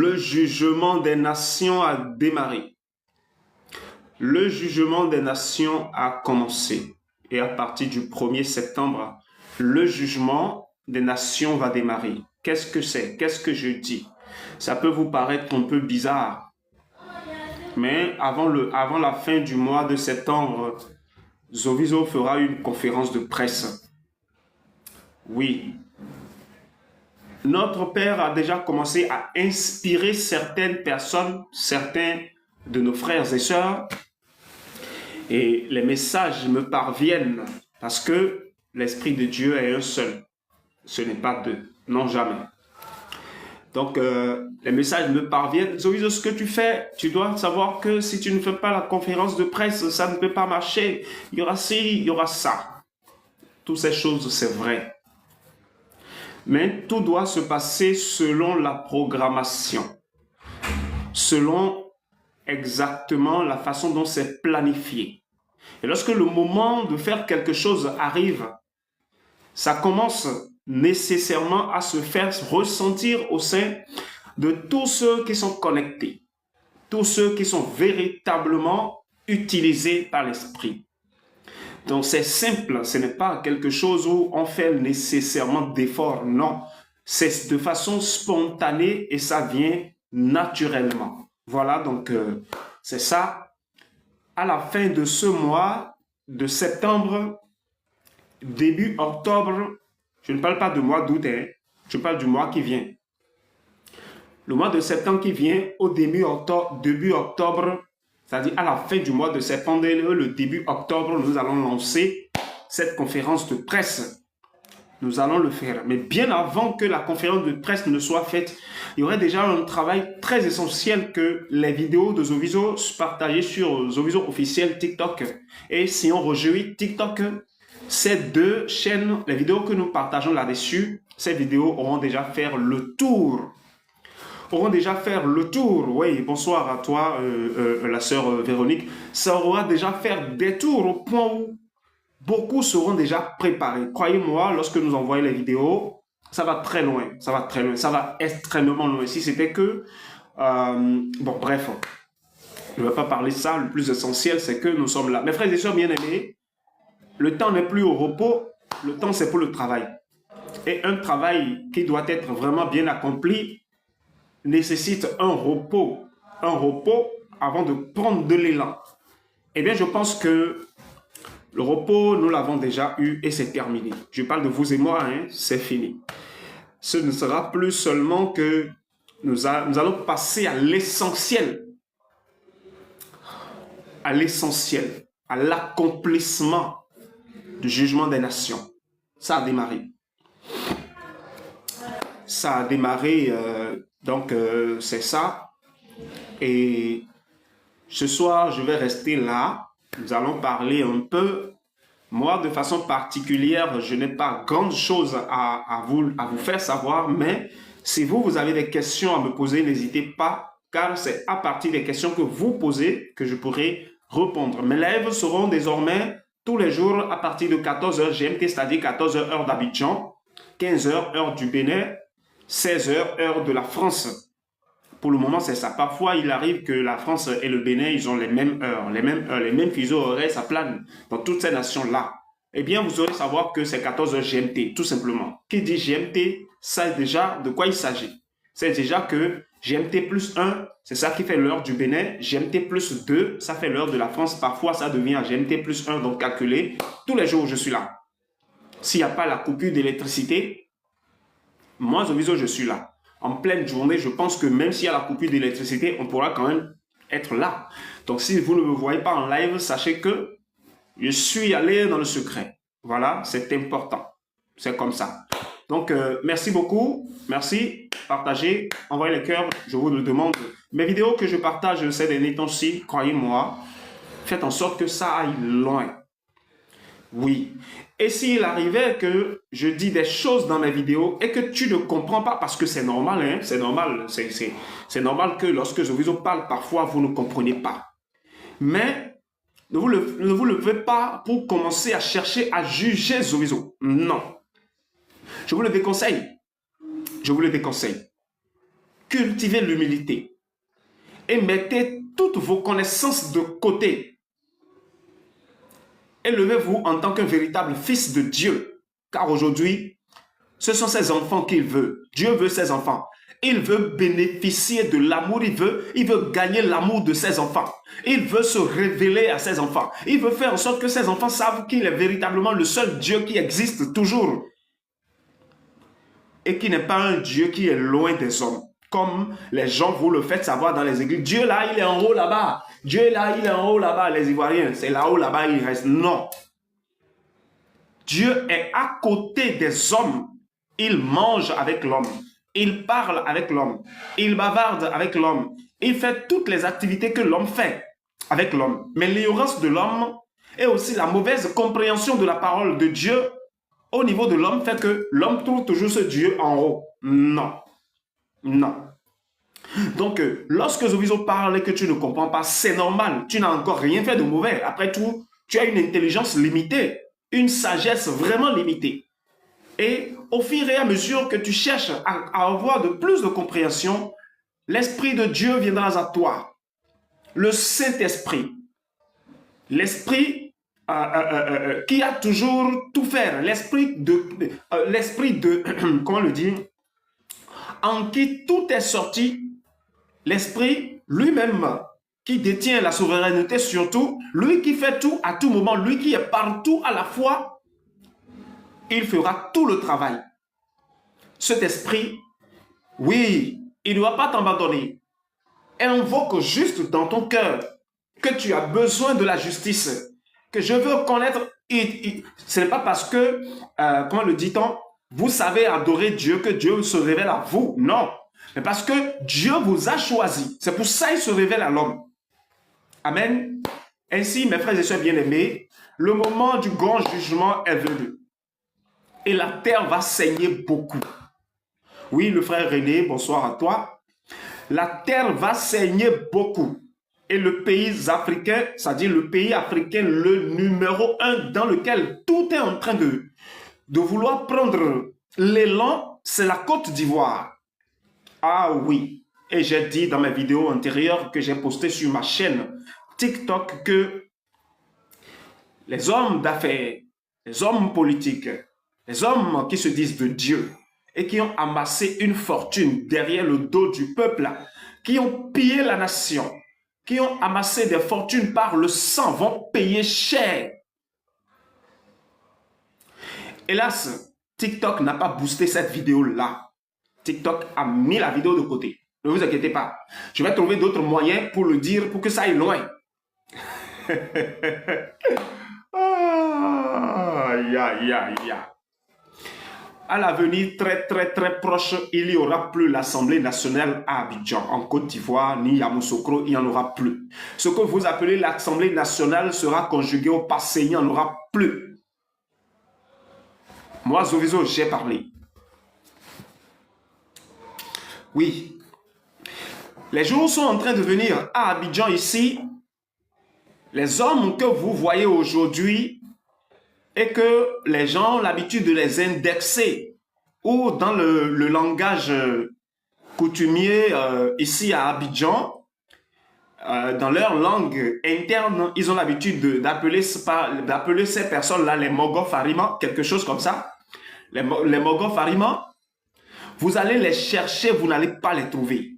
Le jugement des nations a démarré. Le jugement des nations a commencé. Et à partir du 1er septembre, le jugement des nations va démarrer. Qu'est-ce que c'est? Qu'est-ce que je dis? Ça peut vous paraître un peu bizarre. Mais avant la fin du mois de septembre, Zoviso fera une conférence de presse. Oui. Notre Père a déjà commencé à inspirer certaines personnes, certains de nos frères et sœurs, et les messages me parviennent parce que l'Esprit de Dieu est un seul. Ce n'est pas deux, non jamais. Donc, les messages me parviennent. Zoviso, ce que tu fais, tu dois savoir que si tu ne fais pas la conférence de presse, ça ne peut pas marcher. Il y aura ci, il y aura ça. Toutes ces choses, c'est vrai. Mais tout doit se passer selon la programmation, selon exactement la façon dont c'est planifié. Et lorsque le moment de faire quelque chose arrive, ça commence nécessairement à se faire ressentir au sein de tous ceux qui sont connectés, tous ceux qui sont véritablement utilisés par l'esprit. Donc c'est simple, ce n'est pas quelque chose où on fait nécessairement d'efforts, non. C'est de façon spontanée et ça vient naturellement. Voilà, donc c'est ça. À la fin de ce mois de septembre, début octobre, je ne parle pas du mois d'août, je parle du mois qui vient. Le mois de septembre qui vient, au début octobre, c'est-à-dire à la fin du mois de septembre, le début octobre, nous allons lancer cette conférence de presse. Nous allons le faire. Mais bien avant que la conférence de presse ne soit faite, il y aurait déjà un travail très essentiel que les vidéos de Zoviso partagées sur Zoviso officiel TikTok. Et si on rejoint TikTok, ces deux chaînes, les vidéos que nous partageons là-dessus, ces vidéos auront déjà fait le tour. Oui, bonsoir à toi, la sœur Véronique. Ça aura déjà fait des tours au point où beaucoup seront déjà préparés. Croyez-moi, lorsque nous envoyons les vidéos, ça va très loin, ça va extrêmement loin. Si c'était que... bon, bref, je ne vais pas parler de ça. Le plus essentiel, c'est que nous sommes là. Mes frères et sœurs bien-aimés, le temps n'est plus au repos, le temps c'est pour le travail. Et un travail qui doit être vraiment bien accompli nécessite un repos avant de prendre de l'élan. Eh bien, je pense que le repos, nous l'avons déjà eu et c'est terminé. Je parle de vous et moi, c'est fini. Ce ne sera plus seulement que nous allons passer à l'essentiel, à l'accomplissement du jugement des nations. Ça a démarré. Donc c'est ça. Et ce soir, je vais rester là. Nous allons parler un peu. Moi, de façon particulière, je n'ai pas grande chose à vous faire savoir, mais si vous avez des questions à me poser, n'hésitez pas, car c'est à partir des questions que vous posez que je pourrai répondre. Mes lives seront désormais tous les jours à partir de 14h GMT, c'est-à-dire 14h heure d'Abidjan, 15h heure du Bénin, 16h heure de la France. Pour le moment, c'est ça. Parfois, il arrive que la France et le Bénin, ils ont les mêmes heures, les mêmes fuseaux horaires, ça plane dans toutes ces nations-là. Eh bien, vous aurez savoir que c'est 14h GMT, tout simplement. Qui dit GMT, sait déjà de quoi il s'agit. C'est déjà que GMT plus 1, c'est ça qui fait l'heure du Bénin. GMT plus 2, ça fait l'heure de la France. Parfois, ça devient GMT plus 1, donc calculé. Tous les jours, je suis là. S'il n'y a pas la coupure d'électricité, moi, Zoviso, je suis là. En pleine journée, je pense que même s'il y a la coupure d'électricité, on pourra quand même être là. Donc, si vous ne me voyez pas en live, sachez que je suis allé dans le secret. Voilà, c'est important. C'est comme ça. Donc, merci beaucoup. Merci. Partagez, envoyez les cœurs, je vous le demande. Mes vidéos que je partage ces derniers temps-ci, croyez-moi, faites en sorte que ça aille loin. Oui. Et s'il arrivait que je dis des choses dans mes vidéos et que tu ne comprends pas, parce que c'est normal, c'est normal, c'est normal que lorsque Zoviso parle, parfois vous ne comprenez pas. Mais ne vous levez pas pour commencer à chercher à juger Zoviso. Non. Je vous le déconseille. Je vous le déconseille. cultivez l'humilité et mettez toutes vos connaissances de côté. Élevez-vous en tant qu'un véritable fils de Dieu, car aujourd'hui, ce sont ses enfants qu'il veut. Dieu veut ses enfants. Il veut bénéficier de l'amour, il veut gagner l'amour de ses enfants. Il veut se révéler à ses enfants. Il veut faire en sorte que ses enfants savent qu'il est véritablement le seul Dieu qui existe toujours. Et qui n'est pas un Dieu qui est loin des hommes. Comme les gens vous le faites savoir dans les églises. Dieu là, il est en haut là-bas. Dieu là, il est en haut là-bas. Les Ivoiriens, c'est là-haut là-bas, il reste. Non. Dieu est à côté des hommes. Il mange avec l'homme. Il parle avec l'homme. Il bavarde avec l'homme. Il fait toutes les activités que l'homme fait avec l'homme. Mais l'ignorance de l'homme et aussi la mauvaise compréhension de la parole de Dieu au niveau de l'homme fait que l'homme trouve toujours ce Dieu en haut. Non. Non. Donc, lorsque Zoviso parle et que tu ne comprends pas, c'est normal. Tu n'as encore rien fait de mauvais. Après tout, tu as une intelligence limitée, une sagesse vraiment limitée. Et au fur et à mesure que tu cherches à avoir de plus de compréhension, l'Esprit de Dieu viendra à toi. Le Saint-Esprit. L'Esprit qui a toujours tout faire. L'Esprit de comment le dire, en qui tout est sorti. L'Esprit lui-même qui détient la souveraineté sur tout, lui qui fait tout à tout moment, lui qui est partout à la fois, il fera tout le travail. Cet esprit, oui, il ne doit pas t'abandonner. Invoque juste dans ton cœur que tu as besoin de la justice, que je veux connaître. Ce n'est pas parce que, comment le dit-on, vous savez adorer Dieu que Dieu se révèle à vous. Non, mais parce que Dieu vous a choisi. C'est pour ça qu'il se révèle à l'homme. Amen. Ainsi, mes frères et sœurs bien-aimés, le moment du grand jugement est venu. Et la terre va saigner beaucoup. Oui, le frère René, bonsoir à toi. La terre va saigner beaucoup. Et le pays africain, c'est-à-dire le pays africain, le numéro 1 dans lequel tout est en train de vouloir prendre l'élan, c'est la Côte d'Ivoire. Ah oui. Et j'ai dit dans mes vidéos antérieures que j'ai postées sur ma chaîne TikTok que les hommes d'affaires, les hommes politiques, les hommes qui se disent de Dieu et qui ont amassé une fortune derrière le dos du peuple, qui ont pillé la nation, qui ont amassé des fortunes par le sang, vont payer cher. Hélas, TikTok n'a pas boosté cette vidéo-là. TikTok a mis la vidéo de côté. Ne vous inquiétez pas. Je vais trouver d'autres moyens pour le dire, pour que ça aille loin. À l'avenir très proche, il n'y aura plus l'Assemblée nationale à Abidjan, en Côte d'Ivoire, ni à Moussokro, il n'y en aura plus. Ce que vous appelez l'Assemblée nationale sera conjugué au passé, il n'y en aura plus. Moi, Zoviso, j'ai parlé. Oui. Les jours sont en train de venir à Abidjan ici. Les hommes que vous voyez aujourd'hui et que les gens ont l'habitude de les indexer ou dans le langage coutumier ici à Abidjan, dans leur langue interne, ils ont l'habitude d'appeler ces personnes-là les Mogo Farima, quelque chose comme ça. Les Mogo Farima, vous allez les chercher, vous n'allez pas les trouver.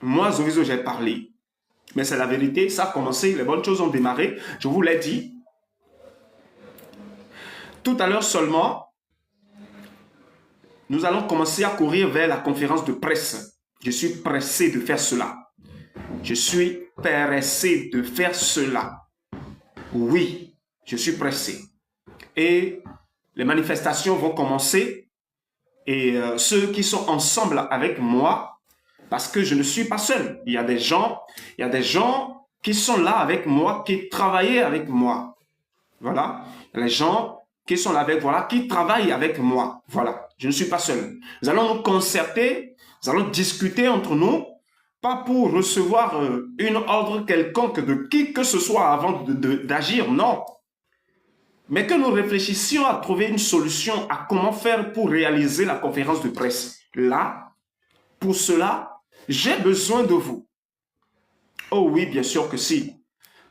Moi, Zoviso, j'ai parlé. Mais c'est la vérité, ça a commencé, les bonnes choses ont démarré, je vous l'ai dit. Tout à l'heure seulement, nous allons commencer à courir vers la conférence de presse. Je suis pressé de faire cela. Je suis pressé de faire cela. Oui, je suis pressé. Et les manifestations vont commencer. Et ceux qui sont ensemble avec moi, parce que je ne suis pas seul. Il y a des gens qui sont là avec moi, qui travaillent avec moi. Voilà. Les gens qui sont là avec, voilà, qui travaillent avec moi. Voilà. Je ne suis pas seul. Nous allons nous concerter, nous allons discuter entre nous, pas pour recevoir une ordre quelconque de qui que ce soit avant d'agir, non. Mais que nous réfléchissions à trouver une solution à comment faire pour réaliser la conférence de presse. Là, Pour cela, j'ai besoin de vous. Oh oui, bien sûr que si.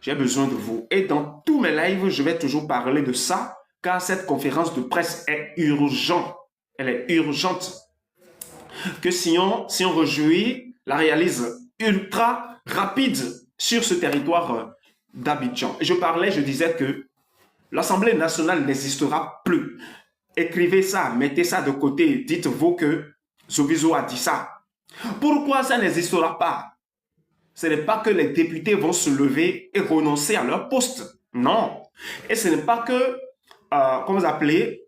J'ai besoin de vous. Et dans tous mes lives, je vais toujours parler de ça, car cette conférence de presse est urgente. Elle est urgente. Que si on réjouit, la réalise ultra rapide sur ce territoire d'Abidjan. Je disais que l'Assemblée nationale n'existera plus. Écrivez ça, mettez ça de côté, dites-vous que Zovizo a dit ça. Pourquoi ça n'existera pas? Ce n'est pas que les députés vont se lever et renoncer à leur poste. Non. Et ce n'est pas que, comment vous appelez,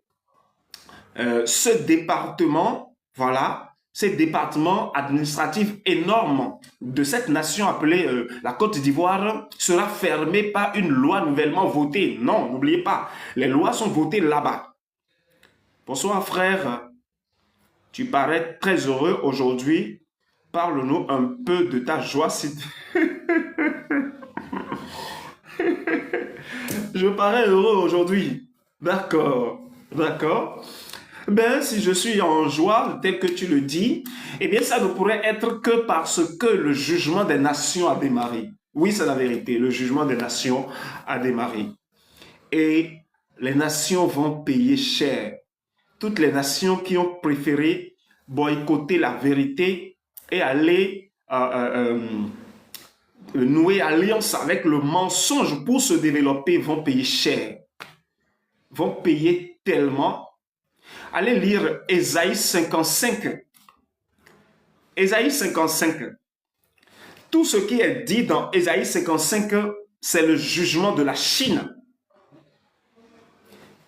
ce département, voilà, ce département administratif énorme de cette nation appelée la Côte d'Ivoire sera fermé par une loi nouvellement votée. Non, n'oubliez pas, les lois sont votées là-bas. Bonsoir frère, tu parais très heureux aujourd'hui. Parle-nous un peu de ta joie. Je parais heureux aujourd'hui. D'accord, d'accord. Ben, si je suis en joie, tel que tu le dis, eh bien, ça ne pourrait être que parce que le jugement des nations a démarré. Oui, c'est la vérité. Le jugement des nations a démarré. Et les nations vont payer cher. Toutes les nations qui ont préféré boycotter la vérité et aller nouer alliance avec le mensonge pour se développer vont payer cher. Vont payer tellement. Allez lire Ésaïe 55. Ésaïe 55. Tout ce qui est dit dans Ésaïe 55, c'est le jugement de la Chine.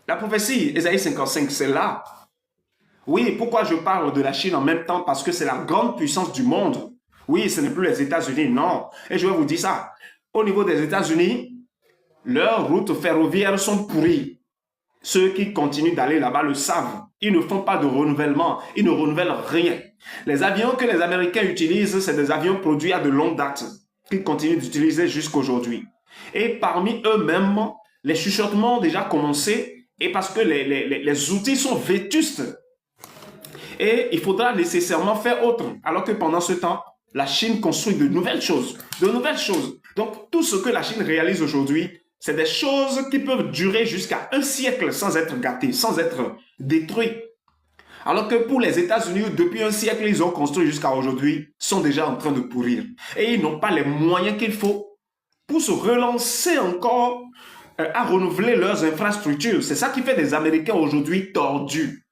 La prophétie, Ésaïe 55, c'est là. Oui, pourquoi je parle de la Chine en même temps? Parce que c'est la grande puissance du monde. Oui, ce n'est plus les États-Unis, non. Et je vais vous dire ça. Au niveau des États-Unis, leurs routes ferroviaires sont pourries. Ceux qui continuent d'aller là-bas le savent. Ils ne font pas de renouvellement. Ils ne renouvellent rien. Les avions que les Américains utilisent, c'est des avions produits à de longue date qu'ils continuent d'utiliser jusqu'à aujourd'hui. Et parmi eux-mêmes, les chuchotements ont déjà commencé et parce que les outils sont vétustes. Et il faudra nécessairement faire autre. Alors que pendant ce temps, la Chine construit de nouvelles choses. De nouvelles choses. Donc, tout ce que la Chine réalise aujourd'hui, c'est des choses qui peuvent durer jusqu'à un siècle sans être gâtées, sans être détruites. Alors que pour les États-Unis, depuis un siècle, ils ont construit jusqu'à aujourd'hui, sont déjà en train de pourrir. Et ils n'ont pas les moyens qu'il faut pour se relancer encore à renouveler leurs infrastructures. C'est ça qui fait des Américains aujourd'hui tordus.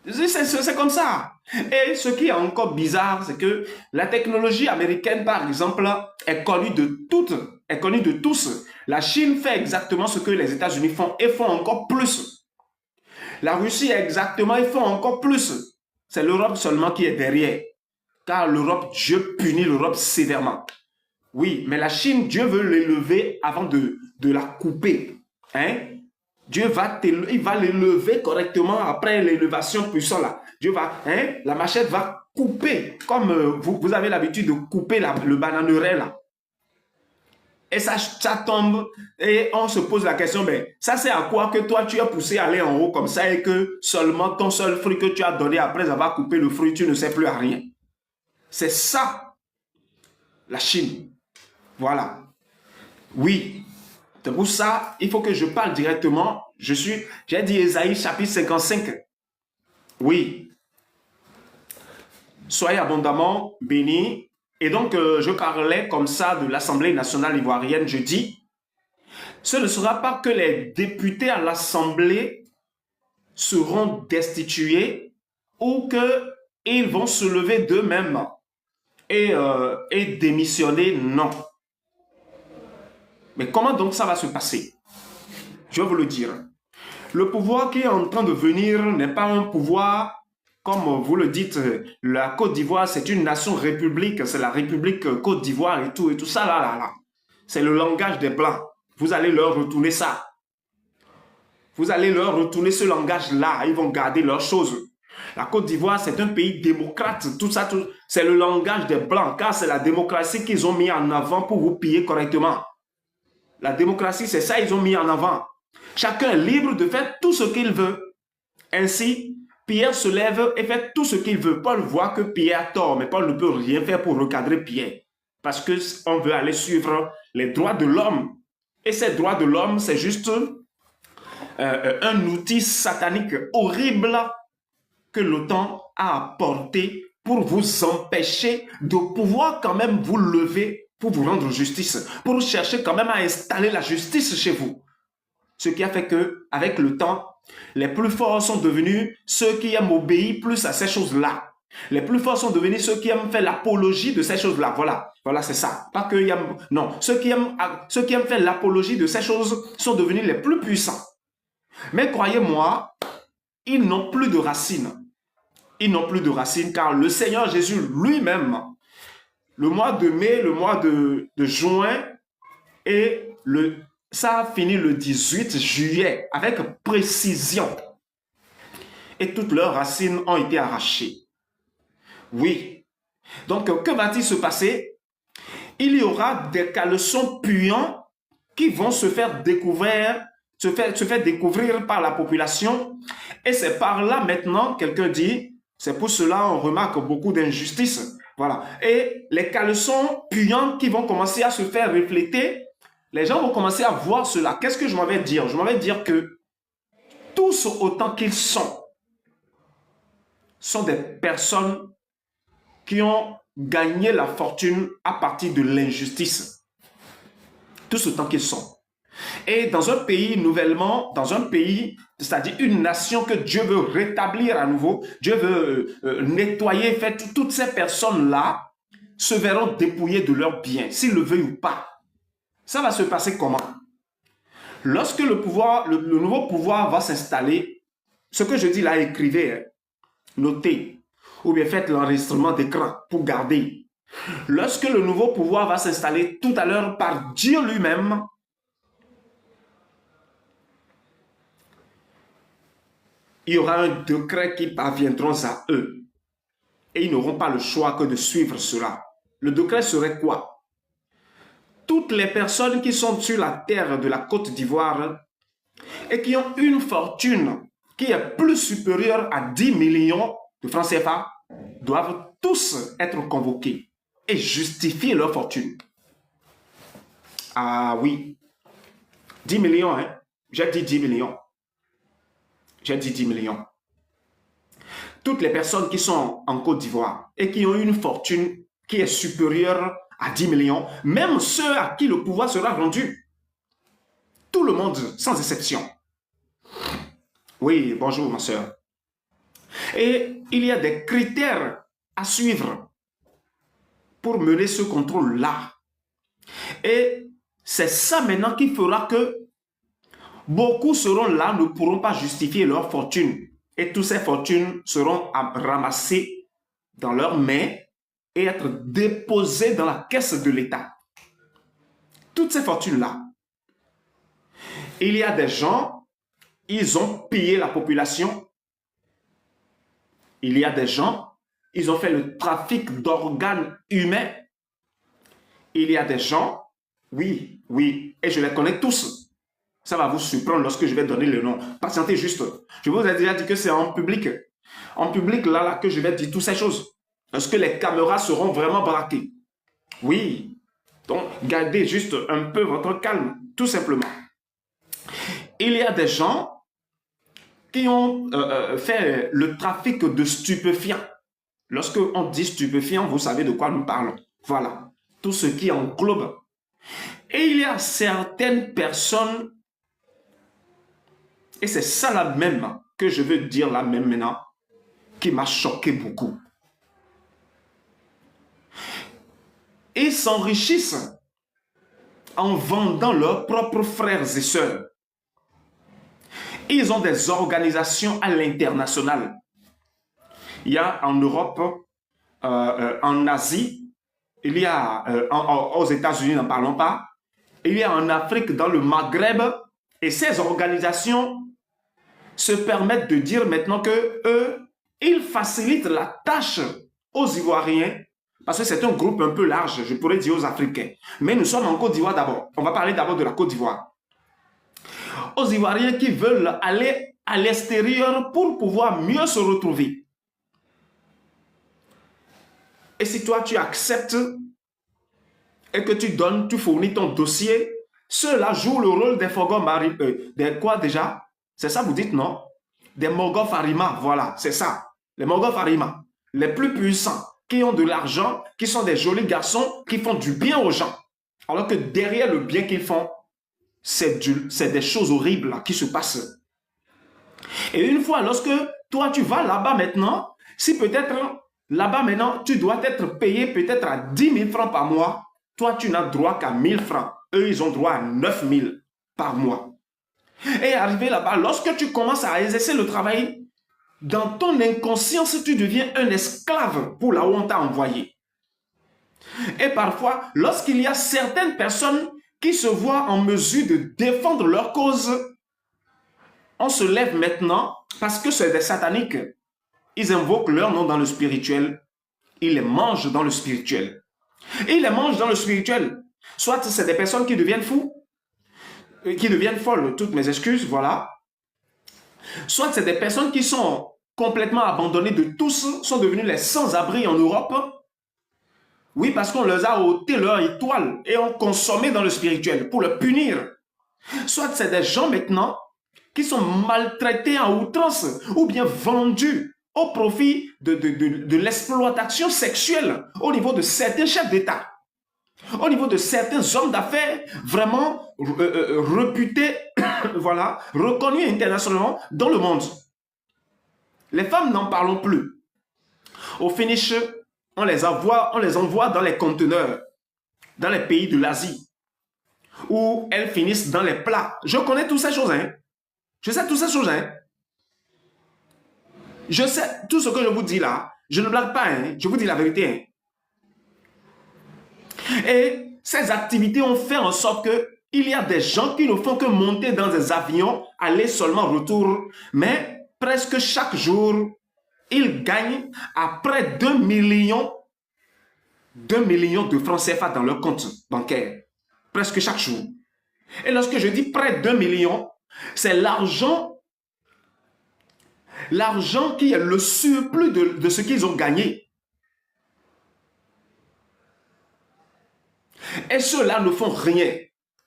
C'est comme ça. Et ce qui est encore bizarre, c'est que la technologie américaine, par exemple, est connue de toutes, est connue de tous. La Chine fait exactement ce que les États-Unis font et font encore plus. La Russie exactement, ils font encore plus. C'est l'Europe seulement qui est derrière. Car l'Europe, Dieu punit l'Europe sévèrement. Oui, mais la Chine, Dieu veut l'élever avant de la couper. Hein? Dieu il va l'élever correctement après l'élévation puissante là. Dieu va, la machette va couper, comme vous avez l'habitude de couper le bananeret là. Et ça tombe et on se pose la question, mais ça c'est à quoi que toi tu as poussé à aller en haut comme ça et que seulement ton seul fruit que tu as donné après avoir coupé le fruit, tu ne sais plus à rien. C'est ça, la Chine. Voilà. Oui. C'est pour ça, il faut que je parle directement. J'ai dit Ésaïe chapitre 55. Oui. Soyez abondamment bénis. Et donc, je parlais comme ça de l'Assemblée nationale ivoirienne. Je dis, ce ne sera pas que les députés à l'Assemblée seront destitués ou qu'ils vont se lever d'eux-mêmes et démissionner. Non. Mais comment donc ça va se passer? Je vais vous le dire. Le pouvoir qui est en train de venir n'est pas un pouvoir, comme vous le dites, la Côte d'Ivoire, c'est une nation république, c'est la République Côte d'Ivoire et tout ça là. C'est le langage des Blancs. Vous allez leur retourner ça. Vous allez leur retourner ce langage-là. Ils vont garder leurs choses. La Côte d'Ivoire, c'est un pays démocrate. Tout ça, c'est le langage des Blancs, car c'est la démocratie qu'ils ont mis en avant pour vous piller correctement. La démocratie, c'est ça, ils ont mis en avant. Chacun est libre de faire tout ce qu'il veut. Ainsi, Pierre se lève et fait tout ce qu'il veut. Paul voit que Pierre a tort, mais Paul ne peut rien faire pour recadrer Pierre. Parce qu'on veut aller suivre les droits de l'homme. Et ces droits de l'homme, c'est juste un outil satanique horrible que l'OTAN a apporté pour vous empêcher de pouvoir quand même vous lever pour vous rendre justice, pour chercher quand même à installer la justice chez vous. Ce qui a fait que, avec le temps, les plus forts sont devenus ceux qui aiment obéir plus à ces choses-là. Les plus forts sont devenus ceux qui aiment faire l'apologie de ces choses-là. Voilà, c'est ça. Pas que non, ceux qui aiment faire l'apologie de ces choses sont devenus les plus puissants. Mais croyez-moi, ils n'ont plus de racines. Ils n'ont plus de racines car le Seigneur Jésus lui-même, le mois de mai, le mois de juin et ça a fini le 18 juillet avec précision. Et toutes leurs racines ont été arrachées. Oui. Donc, que va-t-il se passer? Il y aura des caleçons puants qui vont se faire découvrir par la population. Et c'est par là maintenant, quelqu'un dit, c'est pour cela on remarque beaucoup d'injustices. Voilà. Et les caleçons puants qui vont commencer à se faire refléter, les gens vont commencer à voir cela. Qu'est-ce que je m'en vais dire? Je m'en vais dire que tous autant qu'ils sont des personnes qui ont gagné la fortune à partir de l'injustice. Tous autant qu'ils sont. Et dans un pays nouvellement, c'est-à-dire une nation que Dieu veut rétablir à nouveau, Dieu veut nettoyer, faire toutes ces personnes-là se verront dépouillées de leurs biens, s'ils le veulent ou pas. Ça va se passer comment? Lorsque le nouveau pouvoir va s'installer, ce que je dis là, écrivez, notez, ou bien faites l'enregistrement d'écran pour garder. Lorsque le nouveau pouvoir va s'installer tout à l'heure par Dieu lui-même, il y aura un décret qui parviendront à eux. Et ils n'auront pas le choix que de suivre cela. Le décret serait quoi? Toutes les personnes qui sont sur la terre de la Côte d'Ivoire et qui ont une fortune qui est plus supérieure à 10 millions de francs CFA doivent tous être convoqués et justifier leur fortune. Ah oui, 10 millions, hein? J'ai dit 10 millions. J'ai dit 10 millions. Toutes les personnes qui sont en Côte d'Ivoire et qui ont une fortune qui est supérieure à 10 millions, même ceux à qui le pouvoir sera rendu. Tout le monde, sans exception. Oui, bonjour ma soeur. Et il y a des critères à suivre pour mener ce contrôle-là. Et c'est ça maintenant qui fera que beaucoup seront là, ne pourront pas justifier leur fortune. Et toutes ces fortunes seront ramassées dans leurs mains et être déposées dans la caisse de l'État. Toutes ces fortunes-là. Il y a des gens, ils ont pillé la population. Il y a des gens, ils ont fait le trafic d'organes humains. Il y a des gens, oui, et je les connais tous. Ça va vous surprendre lorsque je vais donner le nom. Patientez juste. Je vous ai déjà dit que c'est en public. En public, là, que je vais dire toutes ces choses. Parce que les caméras seront vraiment braquées. Oui. Donc, gardez juste un peu votre calme, tout simplement. Il y a des gens qui ont fait le trafic de stupéfiants. Lorsque on dit stupéfiants, vous savez de quoi nous parlons. Voilà. Tout ce qui englobe. Et il y a certaines personnes, et c'est ça là même que je veux dire là même maintenant, qui m'a choqué beaucoup. Ils s'enrichissent en vendant leurs propres frères et sœurs. Ils ont des organisations à l'international. Il y a en Europe, en Asie, il y a aux États-Unis, n'en parlons pas, il y a en Afrique, dans le Maghreb, et ces organisations se permettent de dire maintenant que eux, ils facilitent la tâche aux Ivoiriens, parce que c'est un groupe un peu large, je pourrais dire aux Africains. Mais nous sommes en Côte d'Ivoire d'abord. On va parler d'abord de la Côte d'Ivoire. Aux Ivoiriens qui veulent aller à l'extérieur pour pouvoir mieux se retrouver. Et si toi, tu acceptes et que tu donnes, tu fournis ton dossier, ceux-là jouent le rôle des Fogom des quoi déjà? C'est ça vous dites, non? Des Morgoth Arima, voilà, c'est ça. Les Morgoth Arima, les plus puissants, qui ont de l'argent, qui sont des jolis garçons, qui font du bien aux gens. Alors que derrière le bien qu'ils font, c'est des choses horribles là, qui se passent. Et une fois, lorsque toi, tu vas là-bas maintenant, si peut-être là-bas maintenant, tu dois être payé peut-être à 10 000 francs par mois, toi, tu n'as droit qu'à 1 000 francs. Eux, ils ont droit à 9 000 par mois. Et arrivé là-bas, lorsque tu commences à exercer le travail, dans ton inconscience, tu deviens un esclave pour là où on t'a envoyé. Et parfois, lorsqu'il y a certaines personnes qui se voient en mesure de défendre leur cause, on se lève maintenant parce que c'est des sataniques. Ils invoquent leur nom dans le spirituel. Ils les mangent dans le spirituel. Et ils les mangent dans le spirituel. Soit c'est des personnes qui deviennent fous, qui deviennent folles, toutes mes excuses, voilà. Soit c'est des personnes qui sont complètement abandonnées de tous, sont devenues les sans-abri en Europe. Oui, parce qu'on leur a ôté leur étoile et ont consommé dans le spirituel pour le punir. Soit c'est des gens maintenant qui sont maltraités en outrance ou bien vendus au profit de l'exploitation sexuelle au niveau de certains chefs d'État, au niveau de certains hommes d'affaires vraiment réputés, voilà, reconnus internationalement dans le monde. Les femmes n'en parlons plus. Au finish, on les envoie dans les conteneurs, dans les pays de l'Asie, où elles finissent dans les plats. Je connais toutes ces choses, hein. Je sais toutes ces choses, hein. Je sais tout ce que je vous dis là. Je ne blague pas, hein. Je vous dis la vérité, hein. Et ces activités ont fait en sorte qu'il y a des gens qui ne font que monter dans des avions, aller seulement retour, mais presque chaque jour, ils gagnent à près de 2 millions de francs CFA dans leur compte bancaire, presque chaque jour. Et lorsque je dis près de 2 millions, c'est l'argent qui est le surplus de ce qu'ils ont gagné. Et ceux-là ne font rien,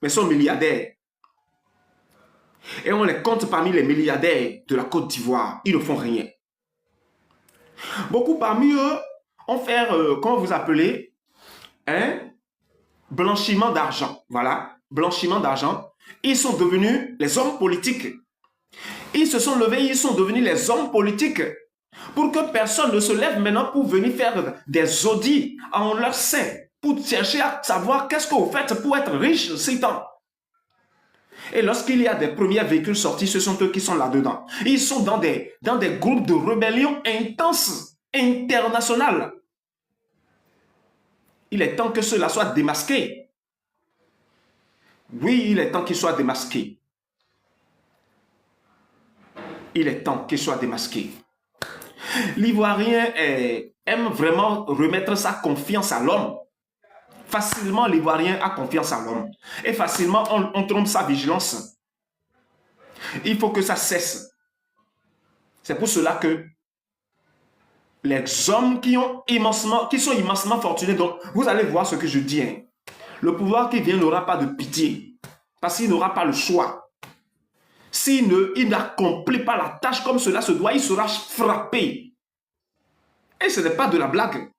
mais sont milliardaires. Et on les compte parmi les milliardaires de la Côte d'Ivoire. Ils ne font rien. Beaucoup parmi eux ont fait, comment vous appelez, un blanchiment d'argent. Voilà, blanchiment d'argent. Ils sont devenus les hommes politiques. Ils se sont levés, ils sont devenus les hommes politiques. Pour que personne ne se lève maintenant pour venir faire des audits en leur sein, pour chercher à savoir qu'est-ce que vous faites pour être riche ces temps. Et lorsqu'il y a des premiers véhicules sortis, ce sont eux qui sont là-dedans. Ils sont dans des groupes de rébellion intenses, internationales. Il est temps que cela soit démasqué. Oui, il est temps qu'il soit démasqué. Il est temps qu'il soit démasqué. L'Ivoirien aime vraiment remettre sa confiance à l'homme. Facilement, l'Ivoirien a confiance à l'homme. Et facilement, on trompe sa vigilance. Il faut que ça cesse. C'est pour cela que les hommes qui sont immensement fortunés, donc vous allez voir ce que je dis. Hein. Le pouvoir qui vient n'aura pas de pitié. Parce qu'il n'aura pas le choix. S'il n'accomplit pas la tâche comme cela se doit, il sera frappé. Et ce n'est pas de la blague.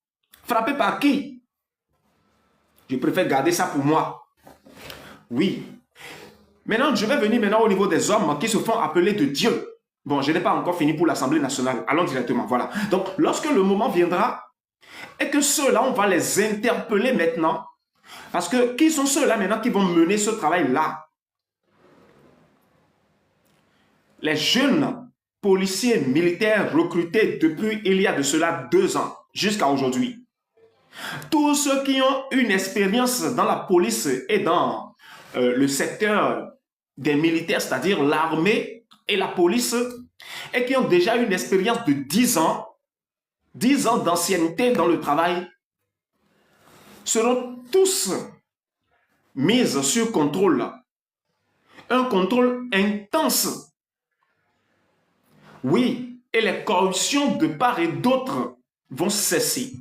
Frappé par qui? Je préfère garder ça pour moi. Oui. Maintenant, je vais venir maintenant au niveau des hommes qui se font appeler de Dieu. Bon, je n'ai pas encore fini pour l'Assemblée nationale. Allons directement, voilà. Donc, lorsque le moment viendra, et que ceux-là, on va les interpeller maintenant, parce que qui sont ceux-là maintenant qui vont mener ce travail-là? Les jeunes policiers militaires recrutés depuis il y a de cela 2 ans jusqu'à aujourd'hui. Tous ceux qui ont une expérience dans la police et dans le secteur des militaires, c'est-à-dire l'armée et la police, et qui ont déjà une expérience de 10 ans d'ancienneté dans le travail, seront tous mis sur contrôle. Un contrôle intense. Oui, et les corruptions de part et d'autre vont cesser.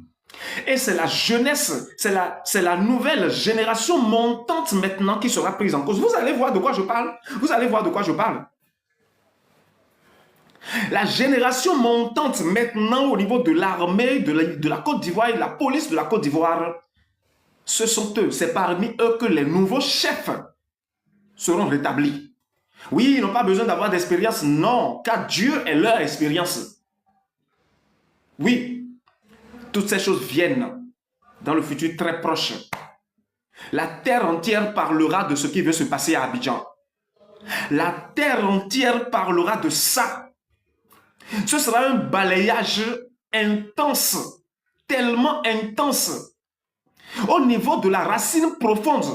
Et c'est la jeunesse, c'est la nouvelle génération montante maintenant qui sera prise en cause. Vous allez voir de quoi je parle. Vous allez voir de quoi je parle. La génération montante maintenant au niveau de l'armée de la Côte d'Ivoire et de la police de la Côte d'Ivoire, ce sont eux, c'est parmi eux que les nouveaux chefs seront rétablis. Oui, ils n'ont pas besoin d'avoir d'expérience, non, car Dieu est leur expérience. Oui, toutes ces choses viennent dans le futur très proche. La terre entière parlera de ce qui veut se passer à Abidjan. La terre entière parlera de ça. Ce sera un balayage intense, tellement intense, au niveau de la racine profonde.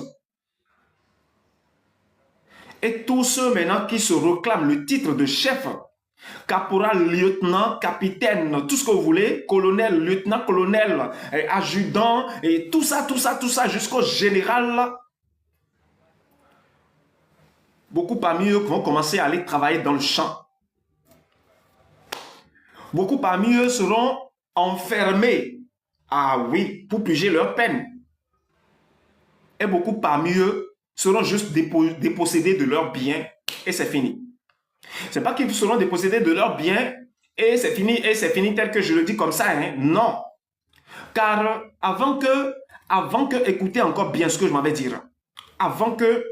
Et tous ceux maintenant qui se réclament le titre de chef, caporal, lieutenant, capitaine, tout ce que vous voulez, colonel, lieutenant-colonel, adjudant, et tout ça, jusqu'au général, beaucoup parmi eux vont commencer à aller travailler dans le champ. Beaucoup parmi eux seront enfermés, ah oui, pour purger leur peine. Et beaucoup parmi eux seront juste dépossédés de leurs biens et c'est fini. Ce n'est pas qu'ils seront dépossédés de leurs biens et c'est fini tel que je le dis comme ça, hein. Non. Car avant que, écoutez encore bien ce que je m'en vais dire, avant que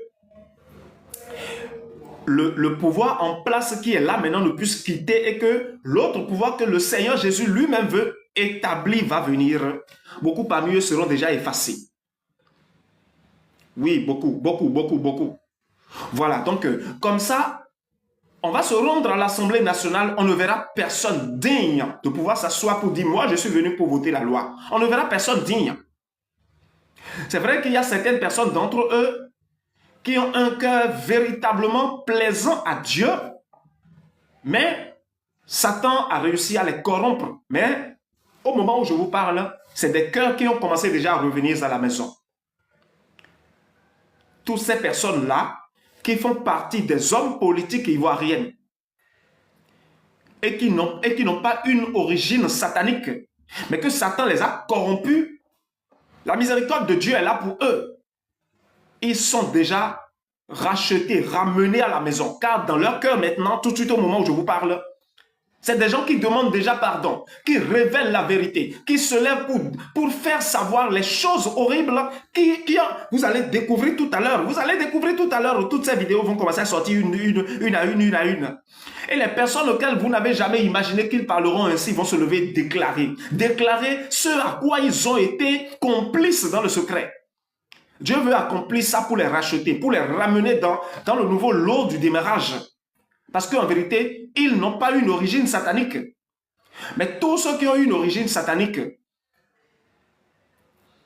le pouvoir en place qui est là maintenant ne puisse quitter et que l'autre pouvoir que le Seigneur Jésus lui-même veut établir va venir, beaucoup parmi eux seront déjà effacés. Oui, beaucoup. Voilà, donc comme ça, on va se rendre à l'Assemblée nationale, on ne verra personne digne de pouvoir s'asseoir pour dire « moi, je suis venu pour voter la loi ». On ne verra personne digne. C'est vrai qu'il y a certaines personnes d'entre eux qui ont un cœur véritablement plaisant à Dieu, mais Satan a réussi à les corrompre. Mais au moment où je vous parle, c'est des cœurs qui ont commencé déjà à revenir à la maison. Toutes ces personnes-là qui font partie des hommes politiques ivoiriens et qui n'ont pas une origine satanique, mais que Satan les a corrompus, la miséricorde de Dieu est là pour eux. Ils sont déjà rachetés, ramenés à la maison, car dans leur cœur maintenant, tout de suite au moment où je vous parle, c'est des gens qui demandent déjà pardon, qui révèlent la vérité, qui se lèvent pour faire savoir les choses horribles vous allez découvrir tout à l'heure. Vous allez découvrir tout à l'heure où toutes ces vidéos vont commencer à sortir une à une. Et les personnes auxquelles vous n'avez jamais imaginé qu'ils parleront ainsi vont se lever et déclarer ce à quoi ils ont été complices dans le secret. Dieu veut accomplir ça pour les racheter, pour les ramener dans le nouveau lot du démarrage. Parce qu'en vérité, ils n'ont pas une origine satanique. Mais tous ceux qui ont une origine satanique,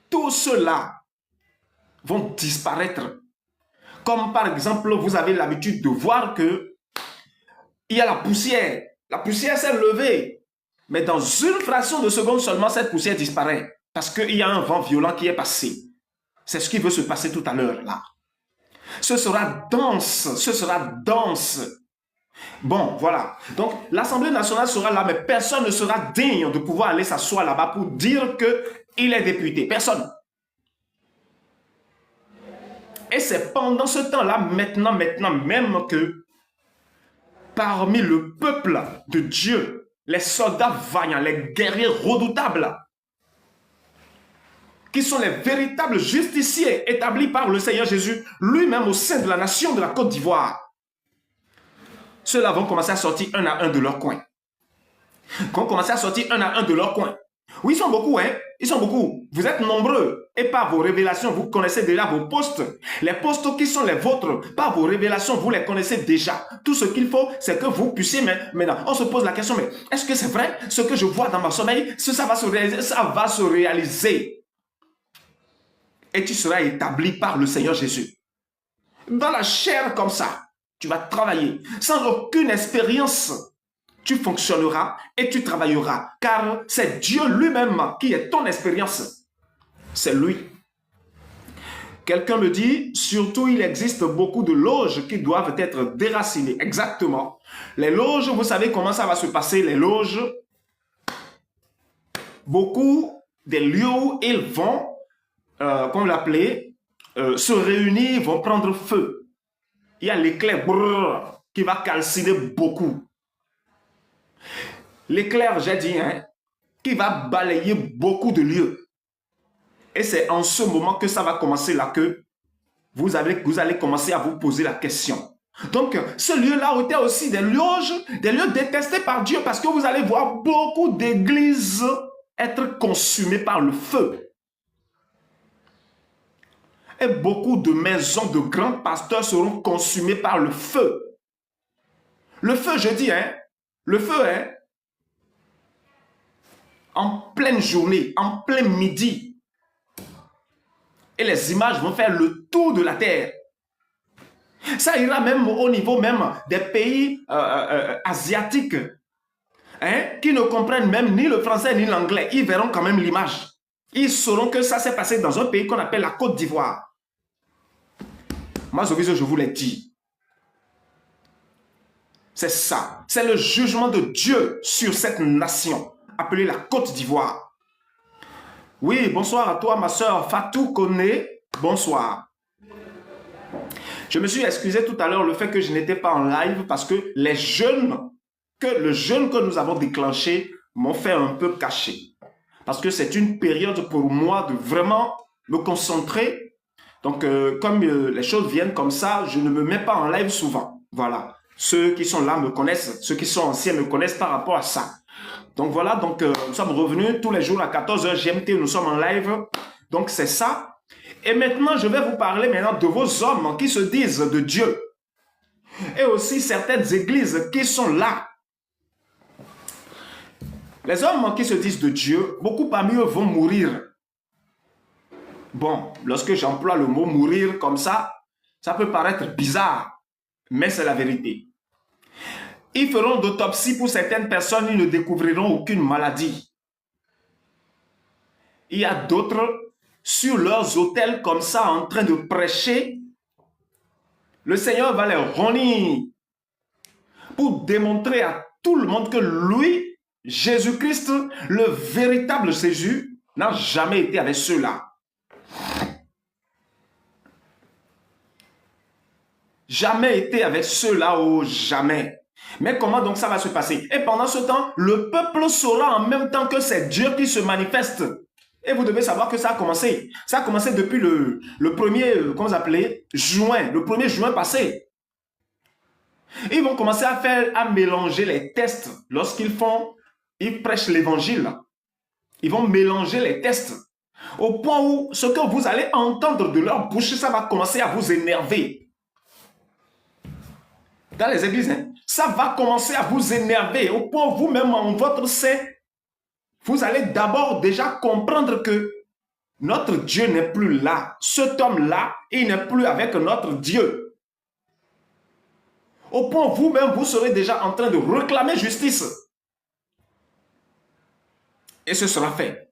tous ceux-là vont disparaître. Comme par exemple, vous avez l'habitude de voir que il y a la poussière. La poussière s'est levée. Mais dans une fraction de seconde seulement, cette poussière disparaît. Parce qu'il y a un vent violent qui est passé. C'est ce qui veut se passer tout à l'heure là. Ce sera dense. Bon, voilà. Donc, l'Assemblée nationale sera là, mais personne ne sera digne de pouvoir aller s'asseoir là-bas pour dire qu'il est député. Personne. Et c'est pendant ce temps-là, maintenant même que parmi le peuple de Dieu, les soldats vaillants, les guerriers redoutables, qui sont les véritables justiciers établis par le Seigneur Jésus, lui-même au sein de la nation de la Côte d'Ivoire, ceux-là vont commencer à sortir un à un de leur coin. Oui, ils sont beaucoup, hein. Ils sont beaucoup. Vous êtes nombreux. Et par vos révélations, vous connaissez déjà vos postes. Les postes qui sont les vôtres, par vos révélations, vous les connaissez déjà. Tout ce qu'il faut, c'est que vous puissiez... Maintenant, on se pose la question, mais est-ce que c'est vrai? Ce que je vois dans ma sommeil, ça va se réaliser. Et tu seras établi par le Seigneur Jésus. Dans la chair comme ça, tu vas travailler sans aucune expérience. Tu fonctionneras et tu travailleras. Car c'est Dieu lui-même qui est ton expérience. C'est lui. Quelqu'un me dit, surtout il existe beaucoup de loges qui doivent être déracinées. Exactement. Les loges, vous savez comment ça va se passer, les loges. Beaucoup des lieux où ils vont, comme l'appeler, se réunir, vont prendre feu. Il y a l'éclair qui va calciner beaucoup. L'éclair, j'ai dit, hein, qui va balayer beaucoup de lieux. Et c'est en ce moment que ça va commencer là que vous allez commencer à vous poser la question. Donc, ce lieu-là était aussi des lieux détestés par Dieu parce que vous allez voir beaucoup d'églises être consumées par le feu. Et beaucoup de maisons de grands pasteurs seront consumées par le feu. Le feu, je dis, hein, le feu, hein, en pleine journée, en plein midi. Et les images vont faire le tour de la terre. Ça ira même au niveau même des pays asiatiques, hein, qui ne comprennent même ni le français ni l'anglais. Ils verront quand même l'image. Ils sauront que ça s'est passé dans un pays qu'on appelle la Côte d'Ivoire. Moi, je vous l'ai dit. C'est ça. C'est le jugement de Dieu sur cette nation, appelée la Côte d'Ivoire. Oui, bonsoir à toi, ma soeur Fatou Kone. Bonsoir. Je me suis excusé tout à l'heure le fait que je n'étais pas en live parce que le jeûne que nous avons déclenché m'ont fait un peu cacher. Parce que c'est une période pour moi de vraiment me concentrer. Donc, comme les choses viennent comme ça, je ne me mets pas en live souvent. Voilà. Ceux qui sont là me connaissent, ceux qui sont anciens me connaissent par rapport à ça. Donc voilà, donc nous sommes revenus tous les jours à 14h GMT, nous sommes en live. Donc c'est ça. Et maintenant, je vais vous parler maintenant de vos hommes qui se disent de Dieu. Et aussi certaines églises qui sont là. Les hommes qui se disent de Dieu, beaucoup parmi eux vont mourir. Bon, lorsque j'emploie le mot mourir comme ça peut paraître bizarre, mais c'est la vérité. Ils feront d'autopsie pour certaines personnes, ils ne découvriront aucune maladie. Il y a d'autres sur leurs autels comme ça en train de prêcher. Le Seigneur va les réunir pour démontrer à tout le monde que lui, Jésus-Christ, le véritable Jésus, n'a jamais été avec ceux-là. Jamais été avec ceux-là ou jamais. Mais comment donc ça va se passer? Et pendant ce temps, le peuple saura en même temps que c'est Dieu qui se manifeste. Et vous devez savoir que ça a commencé. Ça a commencé depuis le 1er, comment vous appelez, juin, le 1er juin passé. Ils vont commencer à mélanger les tests ils prêchent l'évangile. Ils vont mélanger les tests. Au point où ce que vous allez entendre de leur bouche, ça va commencer à vous énerver. Dans les églises, hein, ça va commencer à vous énerver au point où vous-même en votre sein, vous allez d'abord déjà comprendre que notre Dieu n'est plus là. Cet homme-là, il n'est plus avec notre Dieu. Au point où vous-même, vous serez déjà en train de réclamer justice. Et ce sera fait.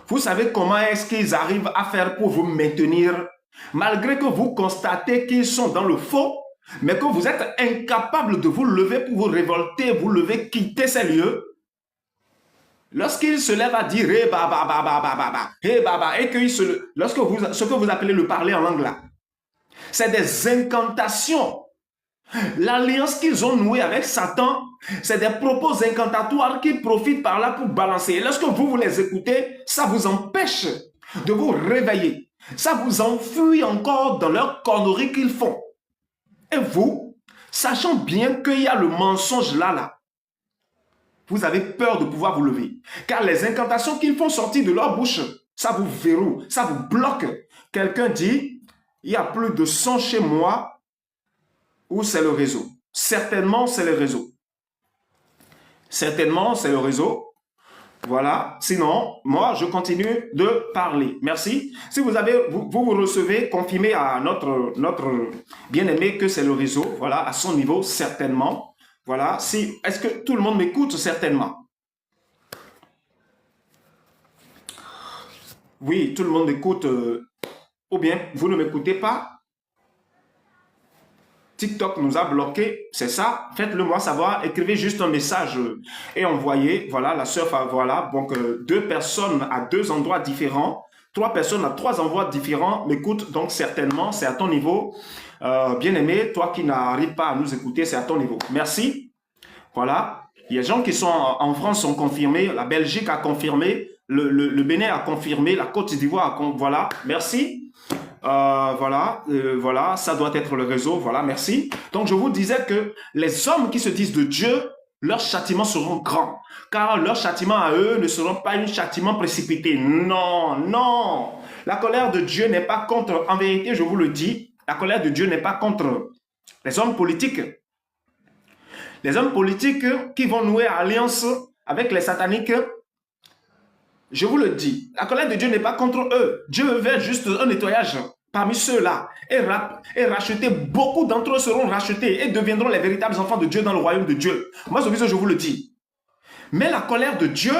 Vous savez comment est-ce qu'ils arrivent à faire pour vous maintenir, malgré que vous constatez qu'ils sont dans le faux, mais que vous êtes incapable de vous lever pour vous révolter, vous lever, quitter ces lieux. Lorsqu'ils se lèvent à dire hey, hey, et que ce que vous appelez le parler en langue là, c'est des incantations. L'alliance qu'ils ont nouée avec Satan, c'est des propos incantatoires qui profitent par là pour balancer. Et lorsque vous les écoutez, ça vous empêche de vous réveiller. Ça vous enfuit encore dans leurs conneries qu'ils font. Et vous, sachant bien qu'il y a le mensonge là, vous avez peur de pouvoir vous lever. Car les incantations qu'ils font sortir de leur bouche, ça vous verrouille, ça vous bloque. Quelqu'un dit, il y a plus de sang chez moi, ou c'est le réseau. Certainement, c'est le réseau. Certainement, c'est le réseau. Voilà. Sinon, moi, je continue de parler. Merci. Si vous recevez, confirmez à notre bien-aimé que c'est le réseau. Voilà, à son niveau, certainement. Voilà. Est-ce que tout le monde m'écoute? Certainement. Oui, tout le monde écoute. Ou bien, vous ne m'écoutez pas. TikTok nous a bloqué, c'est ça. Faites-le moi savoir. Écrivez juste un message et envoyez. Voilà, la sœur, voilà. Donc, deux personnes à deux endroits différents. Trois personnes à trois endroits différents m'écoutent. Donc, certainement, c'est à ton niveau. Bien-aimé, toi qui n'arrives pas à nous écouter, c'est à ton niveau. Merci. Voilà. Il y a des gens qui sont en France ont confirmé. La Belgique a confirmé. Le Bénin a confirmé. La Côte d'Ivoire a confirmé. Voilà. Merci. Voilà, ça doit être le réseau, voilà, merci. Donc, je vous disais que les hommes qui se disent de Dieu, leurs châtiments seront grands, car leurs châtiments à eux ne seront pas un châtiment précipité. Non, non. La colère de Dieu n'est pas contre, en vérité, je vous le dis, la colère de Dieu n'est pas contre les hommes politiques. Les hommes politiques qui vont nouer alliance avec les sataniques, je vous le dis, la colère de Dieu n'est pas contre eux. Dieu veut juste un nettoyage parmi ceux-là et racheter. Beaucoup d'entre eux seront rachetés et deviendront les véritables enfants de Dieu dans le royaume de Dieu. Moi, je vous le dis. Mais la colère de Dieu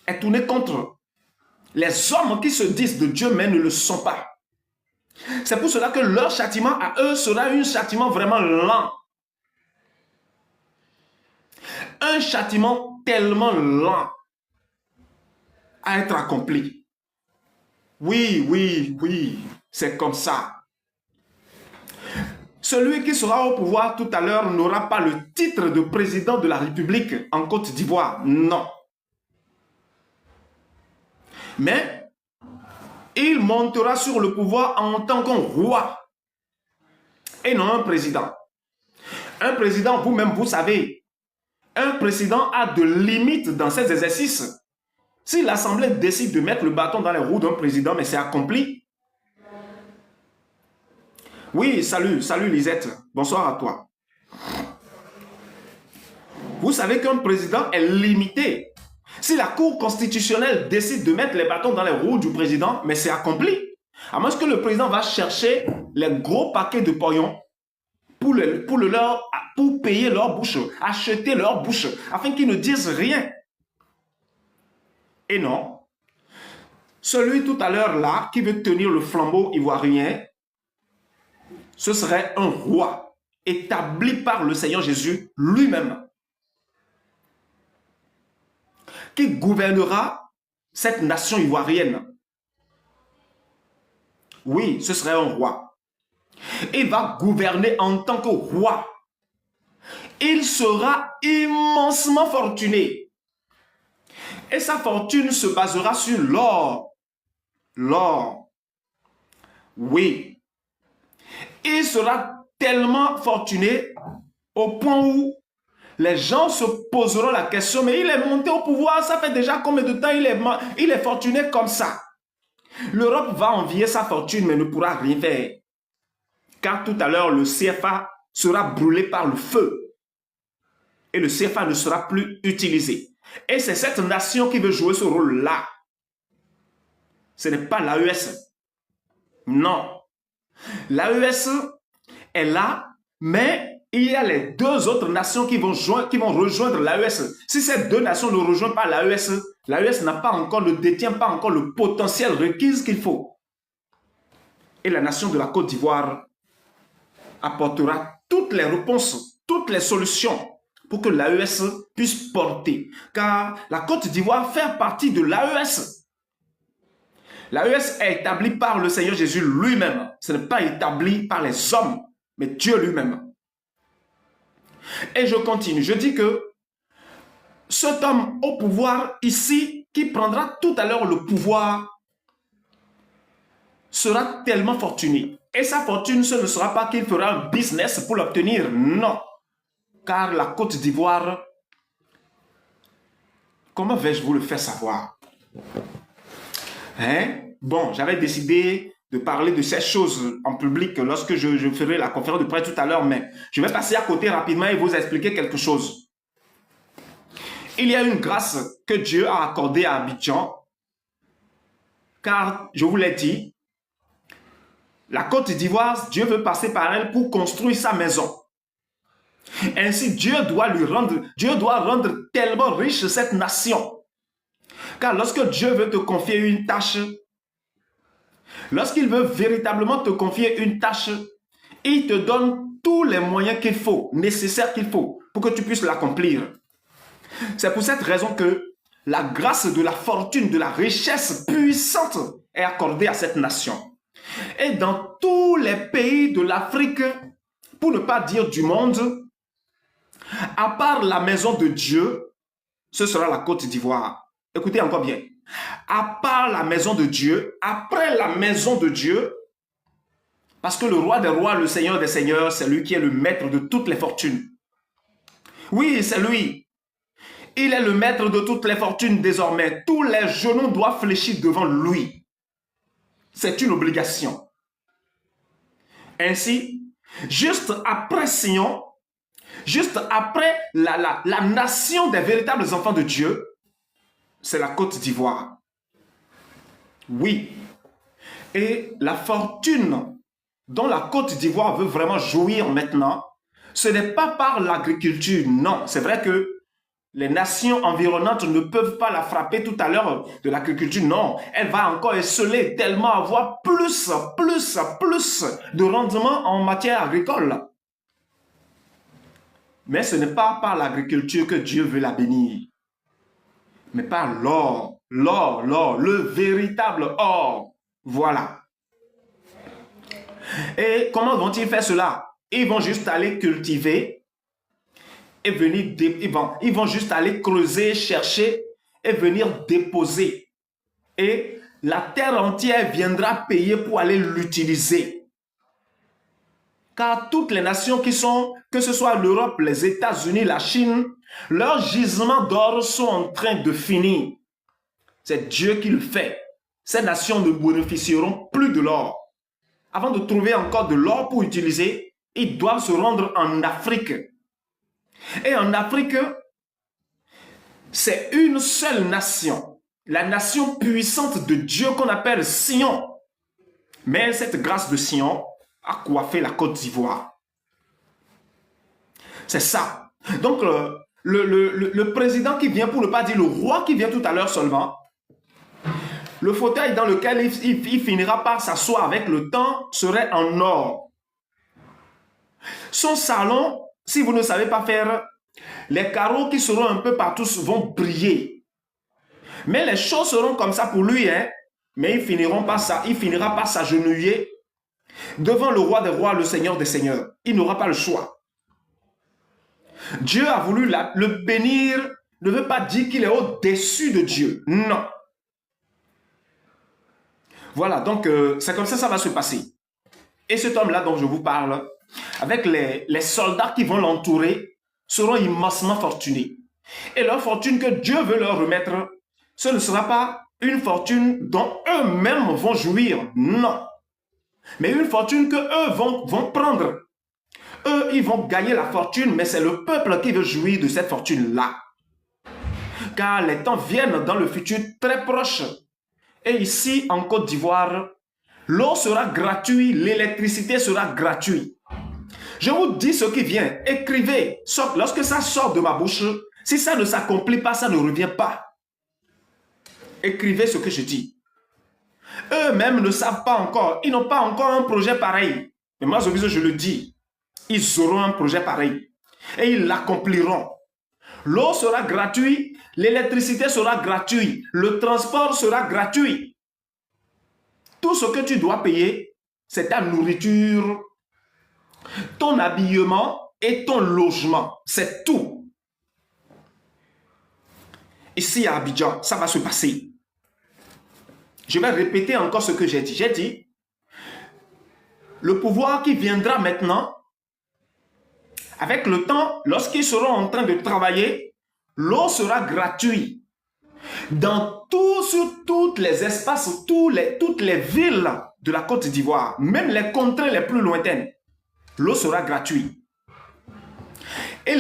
est tournée contre les hommes qui se disent de Dieu mais ne le sont pas. C'est pour cela que leur châtiment à eux sera un châtiment vraiment lent. Un châtiment tellement lent à être accompli. Oui, oui, oui, c'est comme ça. Celui qui sera au pouvoir tout à l'heure n'aura pas le titre de président de la République en Côte d'Ivoire. Non. Mais il montera sur le pouvoir en tant qu'un roi et non un président. Un président, vous-même, vous savez, un président a de limites dans ses exercices. Si l'Assemblée décide de mettre le bâton dans les roues d'un président, mais c'est accompli. Oui, salut Lisette. Bonsoir à toi. Vous savez qu'un président est limité. Si la Cour constitutionnelle décide de mettre les bâtons dans les roues du président, mais c'est accompli. À moins que le président va chercher les gros paquets de pognon pour payer leur bouche, acheter leur bouche, afin qu'ils ne disent rien. Et non, celui tout à l'heure là, qui veut tenir le flambeau ivoirien, ce serait un roi établi par le Seigneur Jésus lui-même, qui gouvernera cette nation ivoirienne. Oui, ce serait un roi. Il va gouverner en tant que roi. Il sera immensement fortuné. Et sa fortune se basera sur l'or. L'or. Oui. Il sera tellement fortuné au point où les gens se poseront la question, mais il est monté au pouvoir, ça fait déjà combien de temps il est fortuné comme ça? L'Europe va envier sa fortune, mais ne pourra rien faire. Car tout à l'heure, le CFA sera brûlé par le feu. Et le CFA ne sera plus utilisé. Et c'est cette nation qui veut jouer ce rôle-là. Ce n'est pas l'AES. Non. L'AES est là, mais il y a les deux autres nations qui vont rejoindre l'AES. Si ces deux nations ne rejoignent pas l'AES, l'AES ne détient pas encore le potentiel requis qu'il faut. Et la nation de la Côte d'Ivoire apportera toutes les réponses, toutes les solutions pour que l'AES puisse porter. Car la Côte d'Ivoire fait partie de l'AES. L'AES est établie par le Seigneur Jésus lui-même. Ce n'est pas établi par les hommes, mais Dieu lui-même. Et je continue. Je dis que cet homme au pouvoir ici, qui prendra tout à l'heure le pouvoir, sera tellement fortuné. Et sa fortune, ce ne sera pas qu'il fera un business pour l'obtenir. Non. Car la Côte d'Ivoire, comment vais-je vous le faire savoir? Bon, j'avais décidé de parler de ces choses en public lorsque je ferai la conférence de presse tout à l'heure, mais je vais passer à côté rapidement et vous expliquer quelque chose. Il y a une grâce que Dieu a accordée à Abidjan, car, je vous l'ai dit, la Côte d'Ivoire, Dieu veut passer par elle pour construire sa maison. Ainsi, Dieu doit rendre tellement riche cette nation. Car lorsque Dieu veut te confier une tâche, Lorsqu'il veut véritablement te confier une tâche, il te donne tous les moyens qu'il faut, nécessaires qu'il faut, pour que tu puisses l'accomplir. C'est pour cette raison que la grâce de la fortune, de la richesse puissante est accordée à cette nation. Et dans tous les pays de l'Afrique, pour ne pas dire du monde, à part la maison de Dieu, ce sera la Côte d'Ivoire. Écoutez encore bien. À part la maison de Dieu, après la maison de Dieu, parce que le roi des rois, le seigneur des seigneurs, c'est lui qui est le maître de toutes les fortunes. Oui, c'est lui. Il est le maître de toutes les fortunes désormais. Tous les genoux doivent fléchir devant lui. C'est une obligation. Ainsi, juste après Sion, juste après la nation des véritables enfants de Dieu, c'est la Côte d'Ivoire. Oui. Et la fortune dont la Côte d'Ivoire veut vraiment jouir maintenant, ce n'est pas par l'agriculture, non. C'est vrai que les nations environnantes ne peuvent pas la frapper tout à l'heure de l'agriculture, non. Elle va encore esseler tellement avoir plus de rendement en matière agricole. Mais ce n'est pas par l'agriculture que Dieu veut la bénir, mais par l'or, le véritable or. Voilà. Et comment vont-ils faire cela? Ils vont juste aller cultiver et venir, ils vont juste aller creuser, chercher et venir déposer. Et la terre entière viendra payer pour aller l'utiliser. Car toutes les nations qui sont, que ce soit l'Europe, les États-Unis, la Chine, leurs gisements d'or sont en train de finir. C'est Dieu qui le fait. Ces nations ne bénéficieront plus de l'or. Avant de trouver encore de l'or pour utiliser, ils doivent se rendre en Afrique. Et en Afrique, c'est une seule nation, la nation puissante de Dieu qu'on appelle Sion. Mais cette grâce de Sion a coiffé la Côte d'Ivoire. C'est ça. Donc, le président qui vient, pour ne pas dire le roi qui vient tout à l'heure seulement, le fauteuil dans lequel il finira par s'asseoir avec le temps serait en or. Son salon, si vous ne savez pas faire, les carreaux qui seront un peu partout vont briller. Mais les choses seront comme ça pour lui, hein? Mais il finira par s'agenouiller devant le roi des rois, le seigneur des seigneurs. Il n'aura pas le choix. Dieu a voulu le bénir, ne veut pas dire qu'il est au-dessus de Dieu. Non. Voilà, donc c'est comme ça que ça va se passer. Et cet homme-là dont je vous parle, avec les soldats qui vont l'entourer, seront immensément fortunés. Et leur fortune que Dieu veut leur remettre, ce ne sera pas une fortune dont eux-mêmes vont jouir, non. Mais une fortune que eux vont prendre. Eux, ils vont gagner la fortune, mais c'est le peuple qui veut jouir de cette fortune-là. Car les temps viennent dans le futur très proche. Et ici, en Côte d'Ivoire, l'eau sera gratuite, l'électricité sera gratuite. Je vous dis ce qui vient. Écrivez. Lorsque ça sort de ma bouche, si ça ne s'accomplit pas, ça ne revient pas. Écrivez ce que je dis. Eux-mêmes ne savent pas encore. Ils n'ont pas encore un projet pareil. Mais moi, je le dis. Ils auront un projet pareil. Et ils l'accompliront. L'eau sera gratuite. L'électricité sera gratuite. Le transport sera gratuit. Tout ce que tu dois payer, c'est ta nourriture, ton habillement et ton logement. C'est tout. Ici à Abidjan, ça va se passer. Je vais répéter encore ce que j'ai dit. J'ai dit, le pouvoir qui viendra maintenant, avec le temps, lorsqu'ils seront en train de travailler, l'eau sera gratuite. Sur tous les espaces, toutes les villes de la Côte d'Ivoire, même les contrées les plus lointaines, l'eau sera gratuite. Et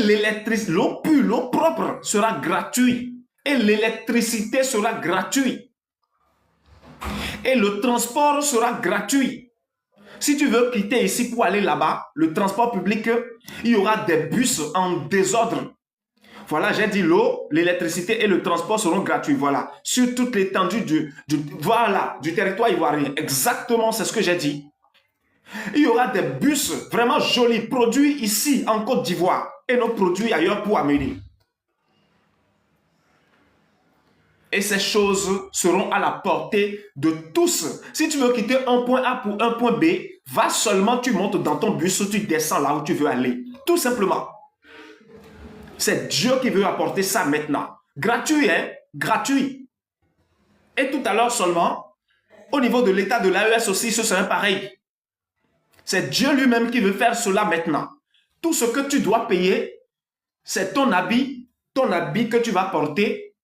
l'eau pure, l'eau propre sera gratuite. Et l'électricité sera gratuite. Et le transport sera gratuit. Si tu veux quitter ici pour aller là-bas, le transport public, il y aura des bus en désordre. Voilà, j'ai dit l'eau, l'électricité et le transport seront gratuits. Voilà, sur toute l'étendue du territoire ivoirien. Exactement, c'est ce que j'ai dit. Il y aura des bus vraiment jolis, produits ici en Côte d'Ivoire et non produits ailleurs pour amener. Et ces choses seront à la portée de tous. Si tu veux quitter un point A pour un point B, va seulement, tu montes dans ton bus, tu descends là où tu veux aller. Tout simplement. C'est Dieu qui veut apporter ça maintenant. Gratuit, hein? Gratuit. Et tout à l'heure seulement, au niveau de l'état de l'AES aussi, ce serait pareil. C'est Dieu lui-même qui veut faire cela maintenant. Tout ce que tu dois payer, c'est ton habit que tu vas porter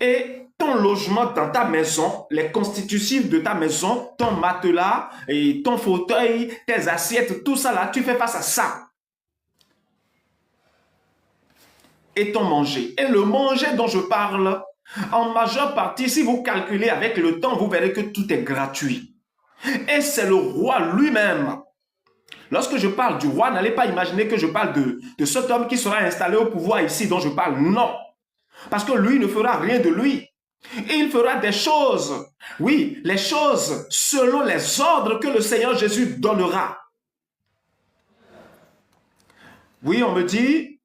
et ton logement dans ta maison, les constitutifs de ta maison, ton matelas, et ton fauteuil, tes assiettes, tout ça là, tu fais face à ça. Et ton manger. Et le manger dont je parle, en majeure partie, si vous calculez avec le temps, vous verrez que tout est gratuit. Et c'est le roi lui-même. Lorsque je parle du roi, n'allez pas imaginer que je parle de cet homme qui sera installé au pouvoir ici dont je parle. Non. Parce que lui ne fera rien de lui. Et il fera des choses. Oui, les choses selon les ordres que le Seigneur Jésus donnera. Oui, on me dit,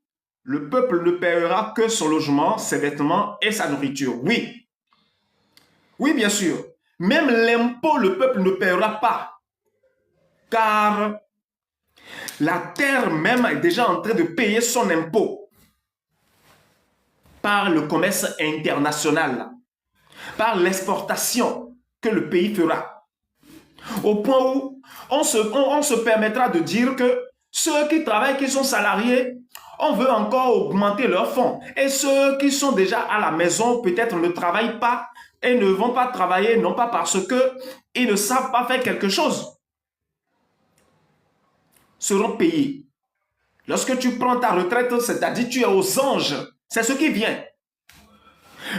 le peuple ne paiera que son logement, ses vêtements et sa nourriture. Oui. Oui, bien sûr. Même l'impôt, le peuple ne paiera pas. Car la terre même est déjà en train de payer son impôt par le commerce international, par l'exportation que le pays fera. Au point où on se permettra de dire que ceux qui travaillent, qui sont salariés, on veut encore augmenter leurs fonds. Et ceux qui sont déjà à la maison, peut-être ne travaillent pas et ne vont pas travailler, non pas parce qu'ils ne savent pas faire quelque chose, seront payés. Lorsque tu prends ta retraite, c'est-à-dire tu es aux anges, c'est ce qui vient.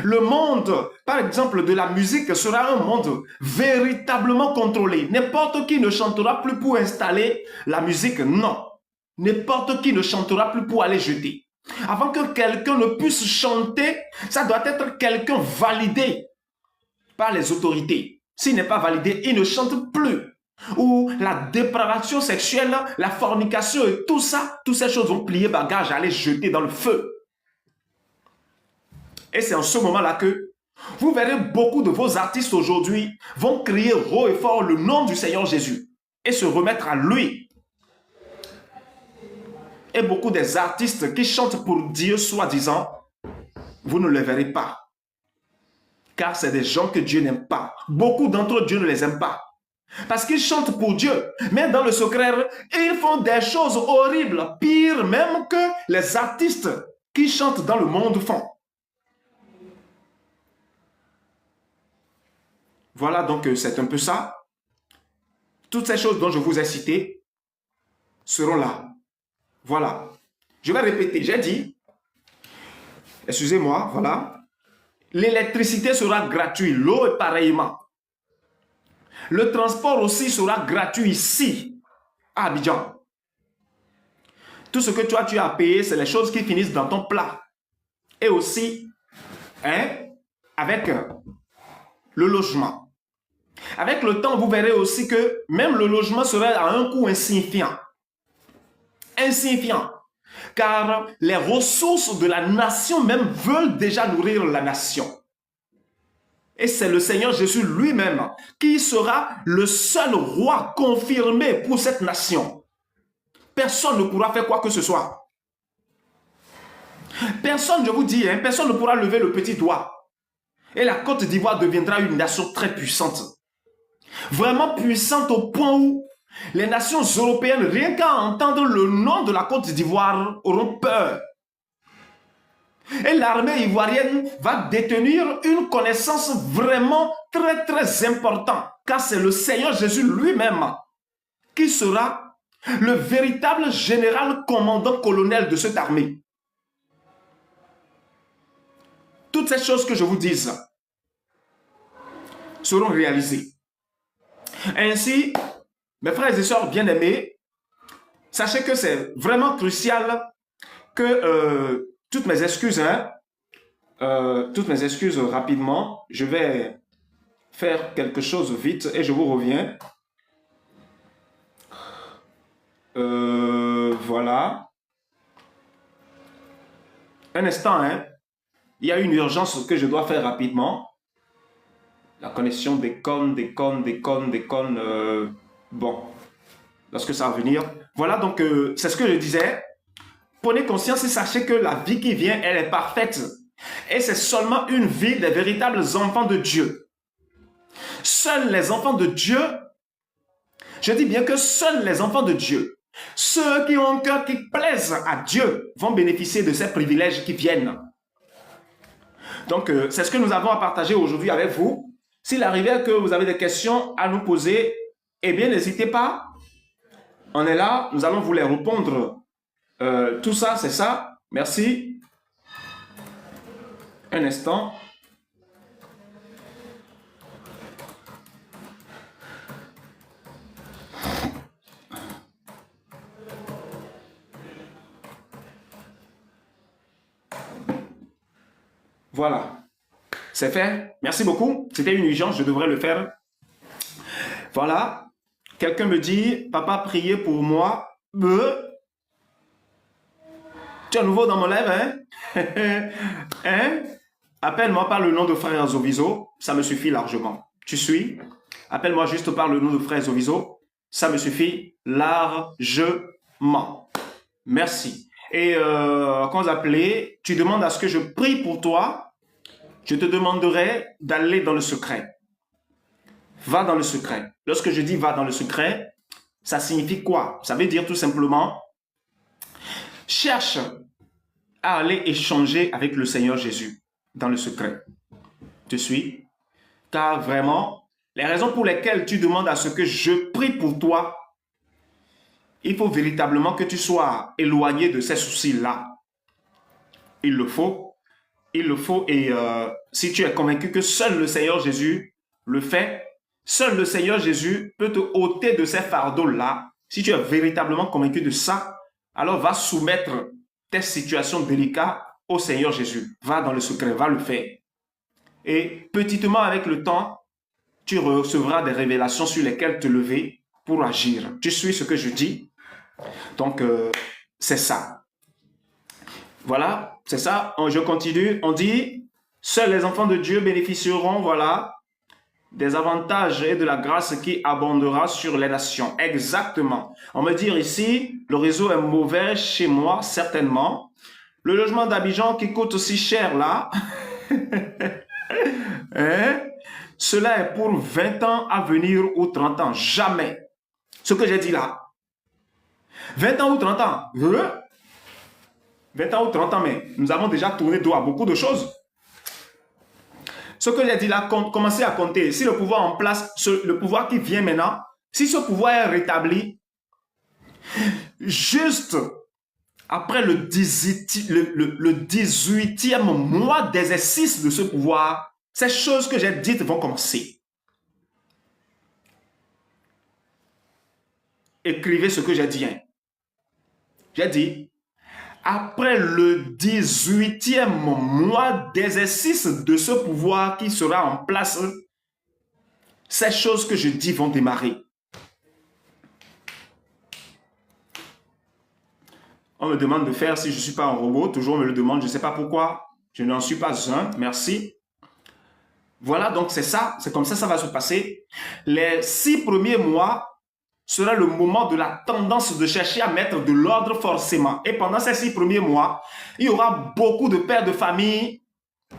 Le monde, par exemple, de la musique sera un monde véritablement contrôlé. N'importe qui ne chantera plus pour installer la musique, non. N'importe qui ne chantera plus pour aller jeter. Avant que quelqu'un ne puisse chanter, ça doit être quelqu'un validé par les autorités. S'il n'est pas validé, il ne chante plus. Ou la dépravation sexuelle, la fornication et tout ça, toutes ces choses vont plier bagage, aller jeter dans le feu. Et c'est en ce moment-là que vous verrez beaucoup de vos artistes aujourd'hui vont crier haut et fort le nom du Seigneur Jésus et se remettre à lui. Et beaucoup des artistes qui chantent pour Dieu, soi-disant, vous ne les verrez pas. Car c'est des gens que Dieu n'aime pas. Beaucoup d'entre eux, Dieu ne les aime pas. Parce qu'ils chantent pour Dieu. Mais dans le secret, ils font des choses horribles, pires même que les artistes qui chantent dans le monde font. Voilà, donc c'est un peu ça. Toutes ces choses dont je vous ai citées seront là. Voilà. Je vais répéter. J'ai dit, excusez-moi, voilà. L'électricité sera gratuite, l'eau est pareillement. Le transport aussi sera gratuit ici, à Abidjan. Tout ce que tu as à payer, c'est les choses qui finissent dans ton plat. Et aussi, avec le logement. Avec le temps, vous verrez aussi que même le logement serait à un coût insignifiant. Insignifiant. Car les ressources de la nation même veulent déjà nourrir la nation. Et c'est le Seigneur Jésus lui-même qui sera le seul roi confirmé pour cette nation. Personne ne pourra faire quoi que ce soit. Personne, je vous dis, personne ne pourra lever le petit doigt. Et la Côte d'Ivoire deviendra une nation très puissante. Vraiment puissante au point où les nations européennes, rien qu'à entendre le nom de la Côte d'Ivoire, auront peur. Et l'armée ivoirienne va détenir une connaissance vraiment très très importante. Car c'est le Seigneur Jésus lui-même qui sera le véritable général commandant colonel de cette armée. Toutes ces choses que je vous dis seront réalisées. Ainsi, mes frères et sœurs bien-aimés, sachez que c'est vraiment crucial que toutes mes excuses, hein. Toutes mes excuses rapidement. Je vais faire quelque chose vite et je vous reviens. Voilà. Un instant, hein. Il y a une urgence que je dois faire rapidement. La connexion déconne. Bon, lorsque ça va venir. Voilà, donc c'est ce que je disais. Prenez conscience et sachez que la vie qui vient, elle est parfaite. Et c'est seulement une vie des véritables enfants de Dieu. Seuls les enfants de Dieu, je dis bien que seuls les enfants de Dieu, ceux qui ont un cœur qui plaise à Dieu, vont bénéficier de ces privilèges qui viennent. Donc, c'est ce que nous avons à partager aujourd'hui avec vous. S'il arrivait que vous avez des questions à nous poser, eh bien, n'hésitez pas. On est là, nous allons vous les répondre. Tout ça, c'est ça. Merci. Un instant. Voilà. C'est fait. Merci beaucoup. C'était une urgence, je devrais le faire. Voilà. Quelqu'un me dit, papa, priez pour moi. Tu es à nouveau dans mon live, hein? Hein? Appelle-moi par le nom de frère Zoviso, ça me suffit largement. Tu suis? Appelle-moi juste par le nom de frère Zoviso, ça me suffit largement. Merci. Et quand vous appelez, tu demandes à ce que je prie pour toi, je te demanderai d'aller dans le secret. Va dans le secret. Lorsque je dis va dans le secret, ça signifie quoi? Ça veut dire tout simplement, cherche à aller échanger avec le Seigneur Jésus dans le secret. Tu suis? Car vraiment, les raisons pour lesquelles tu demandes à ce que je prie pour toi, il faut véritablement que tu sois éloigné de ces soucis-là. Il le faut. Il le faut. Et si tu es convaincu que seul le Seigneur Jésus le fait, seul le Seigneur Jésus peut te ôter de ces fardeaux-là. Si tu es véritablement convaincu de ça, alors va soumettre tes situations délicates au Seigneur Jésus. Va dans le secret, va le faire. Et petitement, avec le temps, tu recevras des révélations sur lesquelles te lever pour agir. Tu suis ce que je dis? Donc, c'est ça. Voilà, c'est ça. Je continue. On dit, seuls les enfants de Dieu bénéficieront, voilà, des avantages et de la grâce qui abondera sur les nations. Exactement. On me dit ici, le réseau est mauvais chez moi, certainement. Le logement d'Abidjan qui coûte aussi cher là, hein? Cela est pour 20 ans à venir ou 30 ans. Jamais. Ce que j'ai dit là. 20 ans ou 30 ans. 20 ans ou 30 ans, mais nous avons déjà tourné dos à beaucoup de choses. Ce que j'ai dit là, commencez à compter. Si le pouvoir en place, le pouvoir qui vient maintenant, si ce pouvoir est rétabli, juste après le 18e mois d'exercice de ce pouvoir, ces choses que j'ai dites vont commencer. Écrivez ce que j'ai dit. Hein. J'ai dit, après le 18e mois d'exercice de ce pouvoir qui sera en place, ces choses que je dis vont démarrer. On me demande de faire si je ne suis pas un robot. Toujours on me le demande, je ne sais pas pourquoi. Je n'en suis pas un. Merci. Voilà, donc c'est ça. C'est comme ça ça va se passer. Les 6 premiers mois sera le moment de la tendance de chercher à mettre de l'ordre forcément. Et pendant ces 6 premiers mois, il y aura beaucoup de pères de famille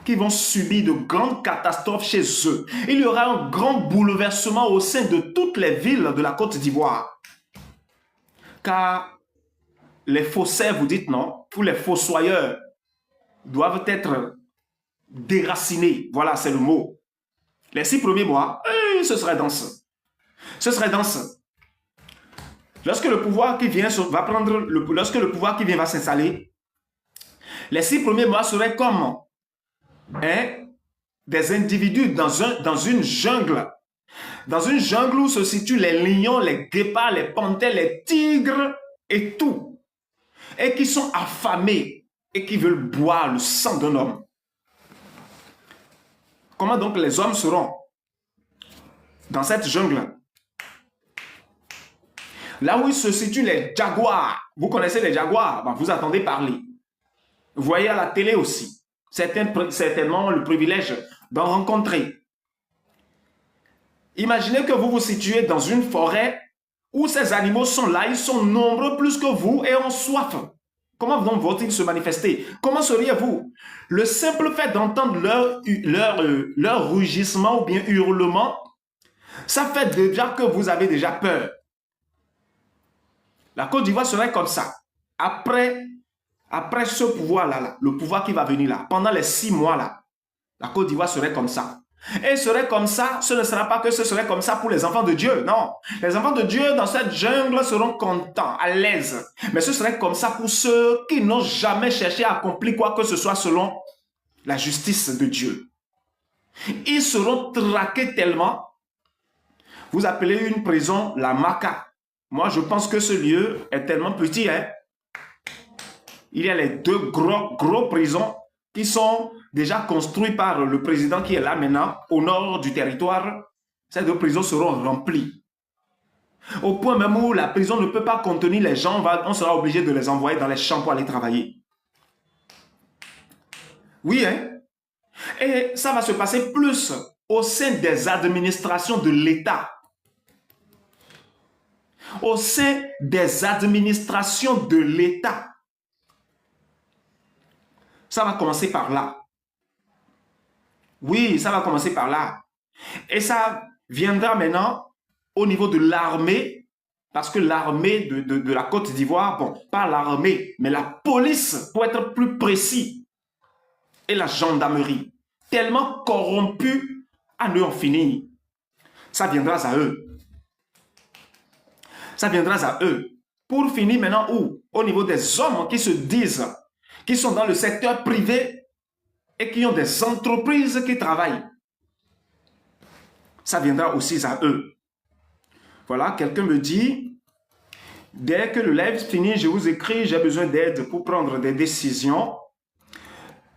qui vont subir de grandes catastrophes chez eux. Il y aura un grand bouleversement au sein de toutes les villes de la Côte d'Ivoire. Car les faussaires, vous dites non, tous les fossoyeurs doivent être déracinés. Voilà, c'est le mot. Les 6 premiers mois, ce serait dense. Ce serait dense. Lorsque le pouvoir qui vient lorsque le pouvoir qui vient va s'installer, les 6 premiers mois seraient comme des individus dans une jungle. Dans une jungle où se situent les lions, les guépards, les panthères, les tigres et tout. Et qui sont affamés. et qui veulent boire le sang d'un homme. Comment donc les hommes seront dans cette jungle? Là où se situent les jaguars, vous connaissez les jaguars, ben, vous entendez parler. Vous voyez à la télé aussi, certainement le privilège d'en rencontrer. Imaginez que vous vous situez dans une forêt où ces animaux sont là, ils sont nombreux plus que vous et ont soif. Comment donc vont-ils se manifester? Comment seriez-vous? Le simple fait d'entendre leur rugissement ou bien hurlement, ça fait déjà que vous avez déjà peur. La Côte d'Ivoire serait comme ça. Après ce pouvoir-là, le pouvoir qui va venir là, pendant les 6 mois là, la Côte d'Ivoire serait comme ça. Et serait comme ça, ce ne sera pas que ce serait comme ça pour les enfants de Dieu, non. Les enfants de Dieu dans cette jungle seront contents, à l'aise. Mais ce serait comme ça pour ceux qui n'ont jamais cherché à accomplir quoi que ce soit selon la justice de Dieu. Ils seront traqués tellement. Vous appelez une prison la Maca. Moi, je pense que ce lieu est tellement petit. Hein? Il y a les 2 gros prisons qui sont déjà construits par le président qui est là maintenant, au nord du territoire. Ces 2 prisons seront remplies. Au point même où la prison ne peut pas contenir les gens, on sera obligé de les envoyer dans les champs pour aller travailler. Oui, hein? Et ça va se passer plus au sein des administrations de l'État. Au sein des administrations de l'État. Ça va commencer par là. Oui, ça va commencer par là. Et ça viendra maintenant au niveau de l'armée, parce que l'armée de la Côte d'Ivoire, bon, pas l'armée, mais la police, pour être plus précis, et la gendarmerie, tellement corrompue à ne en finir. Ça viendra à eux. Ça viendra à eux. Pour finir maintenant où? Au niveau des hommes qui se disent, qui sont dans le secteur privé et qui ont des entreprises qui travaillent. Ça viendra aussi à eux. Voilà, quelqu'un me dit, dès que le live finit, je vous écris, j'ai besoin d'aide pour prendre des décisions.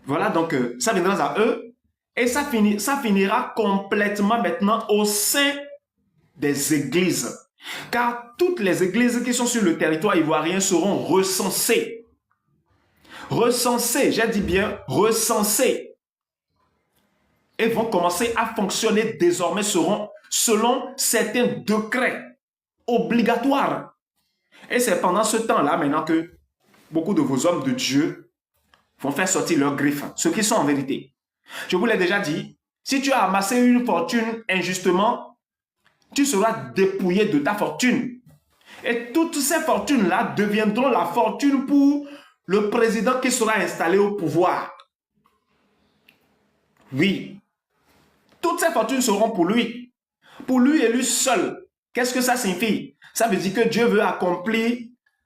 Voilà, donc ça viendra à eux et ça finira complètement maintenant au sein des églises. Car toutes les églises qui sont sur le territoire ivoirien seront recensées. Recensées, j'ai dit bien recensées. Et vont commencer à fonctionner désormais selon certains décrets obligatoires. Et c'est pendant ce temps-là maintenant que beaucoup de vos hommes de Dieu vont faire sortir leurs griffes, ceux qui sont en vérité. Je vous l'ai déjà dit, si tu as amassé une fortune injustement, tu seras dépouillé de ta fortune. Et toutes ces fortunes-là deviendront la fortune pour le président qui sera installé au pouvoir. Oui. Toutes ces fortunes seront pour lui. Pour lui et lui seul. Qu'est-ce que ça signifie? Ça veut dire que Dieu veut accomplir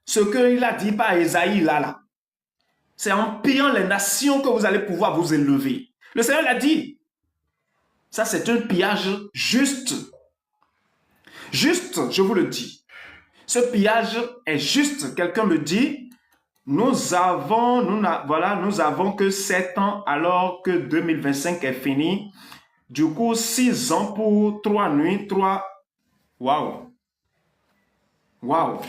ce qu'il a dit par Ésaïe là. C'est en pillant les nations que vous allez pouvoir vous élever. Le Seigneur l'a dit. Ça, c'est un pillage juste. Juste, je vous le dis. Ce pillage est juste. Quelqu'un me dit, nous avons que 7 ans alors que 2025 est fini. Du coup, 6 ans pour 3 nuits, 3... Waouh! Waouh!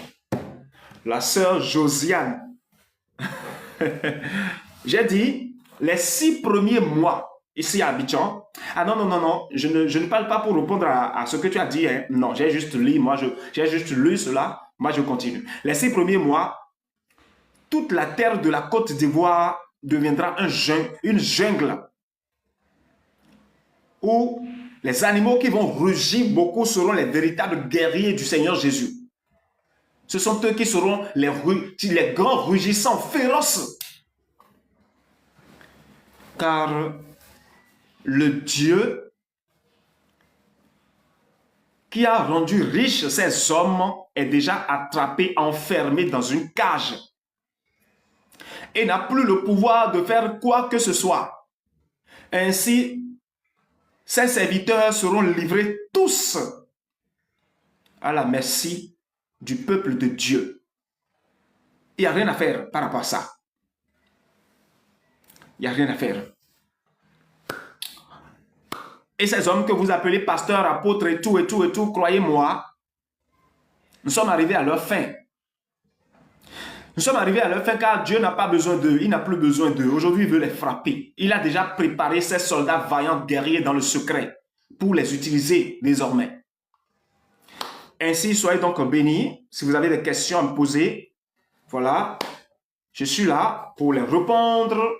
La sœur Josiane. J'ai dit, les 6 premiers mois, ici à Abidjan. Ah non, je ne parle pas pour répondre à ce que tu as dit. Hein. Non, j'ai juste lu, j'ai juste lu cela. Moi, je continue. Les 6 premiers mois, toute la terre de la Côte d'Ivoire deviendra une jungle où les animaux qui vont rugir beaucoup seront les véritables guerriers du Seigneur Jésus. Ce sont eux qui seront les grands rugissants féroces. Car le Dieu qui a rendu riches ces hommes est déjà attrapé, enfermé dans une cage et n'a plus le pouvoir de faire quoi que ce soit. Ainsi, ces serviteurs seront livrés tous à la merci du peuple de Dieu. Il n'y a rien à faire par rapport à ça. Il n'y a rien à faire. Et ces hommes que vous appelez pasteurs, apôtres et tout, croyez-moi, nous sommes arrivés à leur fin. Nous sommes arrivés à leur fin car Dieu n'a pas besoin d'eux, il n'a plus besoin d'eux. Aujourd'hui, il veut les frapper. Il a déjà préparé ses soldats vaillants guerriers dans le secret pour les utiliser désormais. Ainsi, soyez donc bénis. Si vous avez des questions à me poser, voilà, je suis là pour les répondre.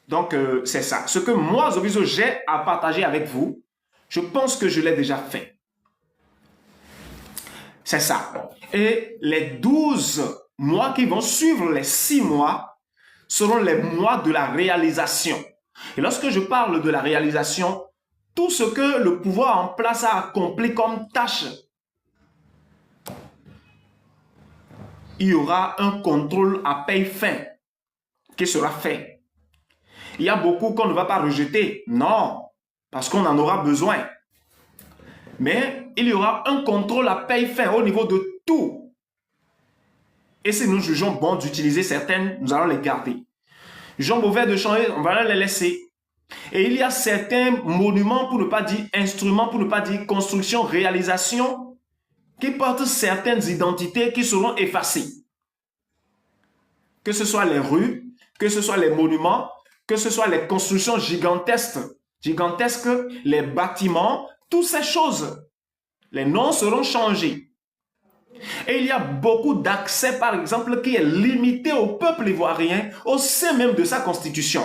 Donc, c'est ça. Ce que moi, Zoviso, j'ai à partager avec vous, je pense que je l'ai déjà fait. C'est ça. Et les 12 mois qui vont suivre les 6 mois seront les mois de la réalisation. Et lorsque je parle de la réalisation, tout ce que le pouvoir en place a accompli comme tâche, il y aura un contrôle à paye fin qui sera fait. Il y a beaucoup qu'on ne va pas rejeter. Non, parce qu'on en aura besoin. Mais il y aura un contrôle à paye fin au niveau de tout. Et si nous jugeons bon d'utiliser certaines, nous allons les garder. Jugeons mauvais de changer, on va les laisser. Et il y a certains monuments, pour ne pas dire instruments, pour ne pas dire construction, réalisation, qui portent certaines identités qui seront effacées. Que ce soit les rues, que ce soit les monuments, que ce soit les constructions gigantesques, les bâtiments, toutes ces choses, les noms seront changés. Et il y a beaucoup d'accès, par exemple, qui est limité au peuple ivoirien au sein même de sa constitution.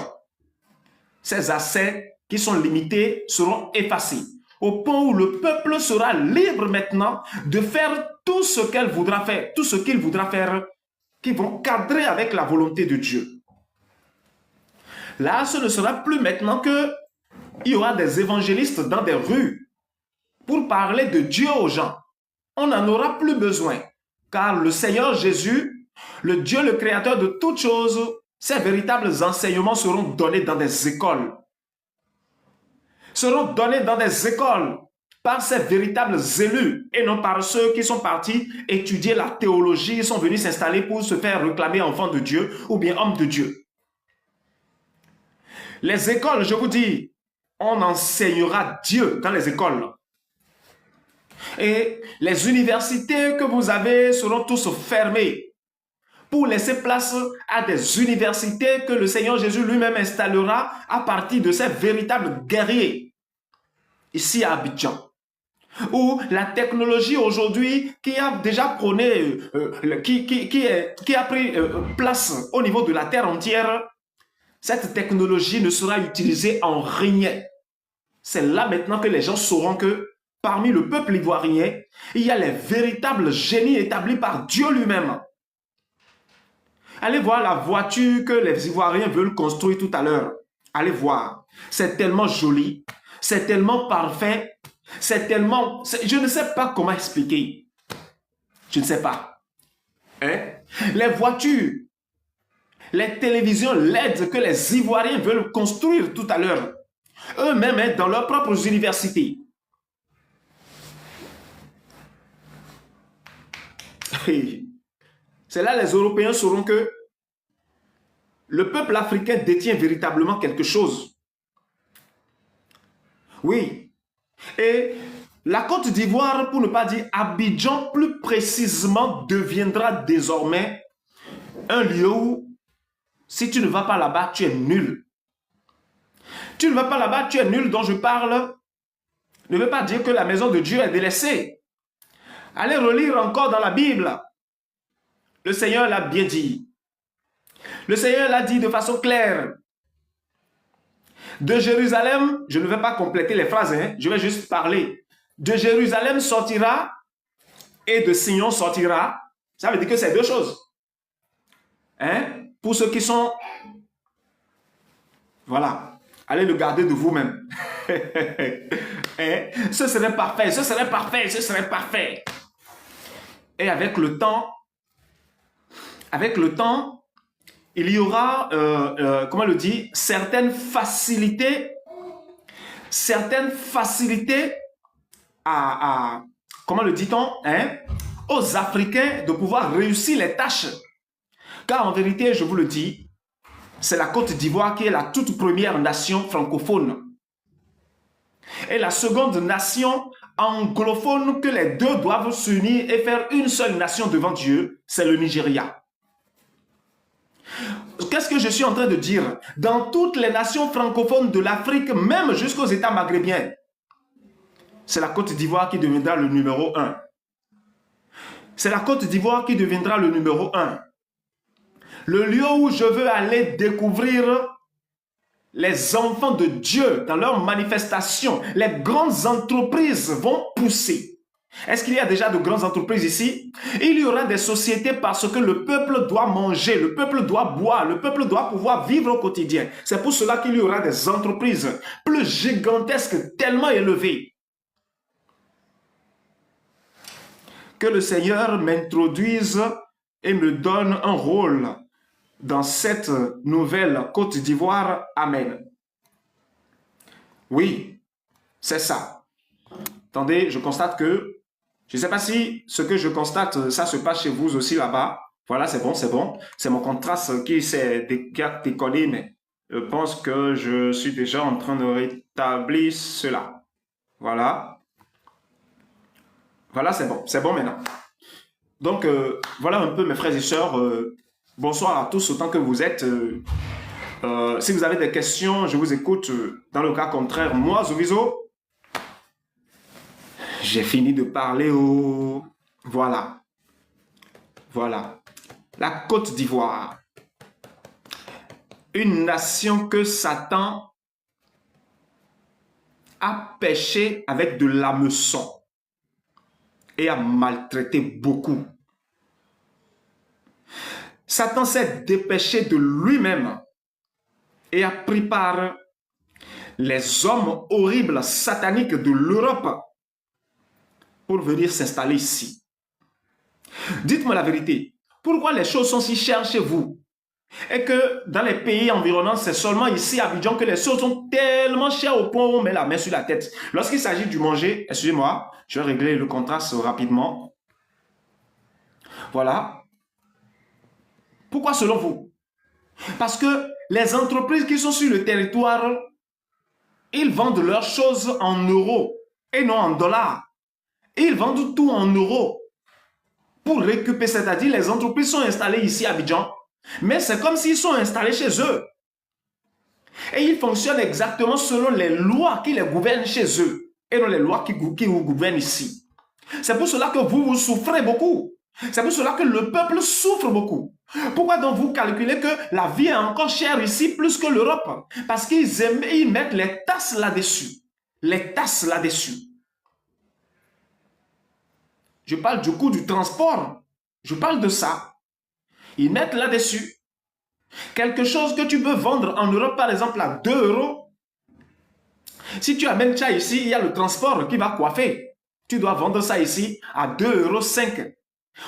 Ces accès qui sont limités seront effacés, au point où le peuple sera libre maintenant de faire tout ce qu'il voudra faire, qui vont cadrer avec la volonté de Dieu. Là, ce ne sera plus maintenant que il y aura des évangélistes dans des rues pour parler de Dieu aux gens. On n'en aura plus besoin, car le Seigneur Jésus, le Dieu, le Créateur de toutes choses, ses véritables enseignements seront donnés dans des écoles. Seront donnés dans des écoles par ces véritables élus et non par ceux qui sont partis étudier la théologie et sont venus s'installer pour se faire réclamer enfant de Dieu ou bien homme de Dieu. Les écoles, je vous dis, on enseignera Dieu dans les écoles. Et les universités que vous avez seront tous fermées pour laisser place à des universités que le Seigneur Jésus lui-même installera à partir de ces véritables guerriers ici à Abidjan. Où la technologie aujourd'hui qui a déjà prôné, qui a pris place au niveau de la terre entière, cette technologie ne sera utilisée en rien. C'est là maintenant que les gens sauront que parmi le peuple ivoirien, il y a les véritables génies établis par Dieu lui-même. Allez voir la voiture que les Ivoiriens veulent construire tout à l'heure. Allez voir. C'est tellement joli. C'est tellement parfait. C'est tellement... Je ne sais pas comment expliquer. Je ne sais pas. Hein? Les voitures, les télévisions LED que les Ivoiriens veulent construire tout à l'heure, eux-mêmes dans leurs propres universités. C'est là les Européens sauront que le peuple africain détient véritablement quelque chose. Oui. Et la Côte d'Ivoire, pour ne pas dire Abidjan plus précisément, deviendra désormais un lieu où, si tu ne vas pas là-bas, tu es nul. Tu ne vas pas là-bas, tu es nul, dont je parle, ne veut pas dire que la maison de Dieu est délaissée. Allez relire encore dans la Bible. Le Seigneur l'a bien dit. Le Seigneur l'a dit de façon claire. De Jérusalem, je ne vais pas compléter les phrases, je vais juste parler. De Jérusalem sortira et de Sion sortira. Ça veut dire que c'est deux choses. Pour ceux qui sont... Voilà. Allez le garder de vous-même. Ce serait parfait, ce serait parfait, ce serait parfait. Et avec le temps, il y aura, comment le dit, certaines facilités à comment le dit-on, aux Africains de pouvoir réussir les tâches. Car en vérité, je vous le dis, c'est la Côte d'Ivoire qui est la toute première nation francophone. Et la seconde nation anglophone que les deux doivent s'unir et faire une seule nation devant Dieu, c'est le Nigeria. Qu'est-ce que je suis en train de dire? Dans toutes les nations francophones de l'Afrique, même jusqu'aux États maghrébiens, c'est la Côte d'Ivoire qui deviendra le numéro 1. C'est la Côte d'Ivoire qui deviendra le numéro 1. Le lieu où je veux aller découvrir les enfants de Dieu dans leurs manifestations, les grandes entreprises vont pousser. Est-ce qu'il y a déjà de grandes entreprises ici? Il y aura des sociétés parce que le peuple doit manger, le peuple doit boire, le peuple doit pouvoir vivre au quotidien. C'est pour cela qu'il y aura des entreprises plus gigantesques, tellement élevées. Que le Seigneur m'introduise et me donne un rôle dans cette nouvelle Côte d'Ivoire. Amen. Oui, c'est ça. Attendez, je constate que, je ne sais pas si ce que je constate, ça se passe chez vous aussi là-bas. Voilà, c'est bon, c'est bon. C'est mon contraste qui s'est décollé, mais je pense que je suis déjà en train de rétablir cela. Voilà. Voilà, c'est bon maintenant. Donc, voilà un peu mes frères et sœurs. Bonsoir à tous autant que vous êtes. Si vous avez des questions, je vous écoute. Dans le cas contraire, moi, Zovizo, j'ai fini de parler au... Voilà. Voilà. La Côte d'Ivoire. Une nation que Satan a pêché avec de l'hameçon et a maltraité beaucoup. Satan s'est dépêché de lui-même et a pris par les hommes horribles, sataniques de l'Europe pour venir s'installer ici. Dites-moi la vérité, pourquoi les choses sont si chères chez vous et que dans les pays environnants, c'est seulement ici à Abidjan que les choses sont tellement chères au point où on met la main sur la tête. Lorsqu'il s'agit du manger, excusez-moi, je vais régler le contraste rapidement. Voilà. Pourquoi selon vous? Parce que les entreprises qui sont sur le territoire, ils vendent leurs choses en euros et non en dollars. Ils vendent tout en euros pour récupérer, c'est-à-dire les entreprises sont installées ici à Abidjan, mais c'est comme s'ils sont installés chez eux. Et ils fonctionnent exactement selon les lois qui les gouvernent chez eux et non les lois qui vous gouvernent ici. C'est pour cela que vous souffrez beaucoup. C'est pour cela que le peuple souffre beaucoup. Pourquoi donc vous calculez que la vie est encore chère ici plus que l'Europe? Parce qu'ils mettent les tasses là-dessus. Les tasses là-dessus. Je parle du coût du transport. Je parle de ça. Ils mettent là-dessus. Quelque chose que tu peux vendre en Europe, par exemple, à 2 euros. Si tu amènes ça ici, il y a le transport qui va coiffer. Tu dois vendre ça ici à 2,5 euros.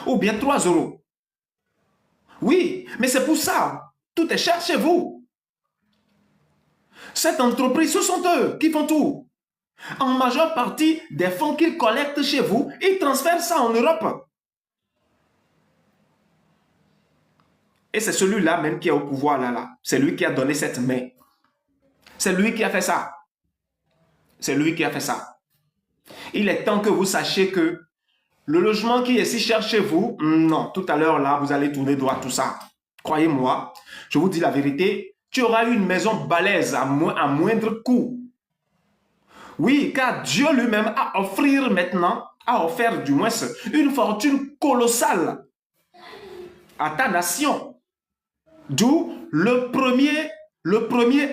Ou bien 3 euros. Oui, mais c'est pour ça. Tout est cher chez vous. Cette entreprise, ce sont eux qui font tout. En majeure partie des fonds qu'ils collectent chez vous, ils transfèrent ça en Europe. Et c'est celui-là même qui est au pouvoir là. C'est lui qui a donné cette main. C'est lui qui a fait ça. C'est lui qui a fait ça. Il est temps que vous sachiez que le logement qui est si cher chez vous, non, tout à l'heure là, vous allez tourner droit tout ça. Croyez-moi, je vous dis la vérité, tu auras une maison balèze à moindre coût. Oui, car Dieu lui-même a offert du moins une fortune colossale à ta nation. D'où le premier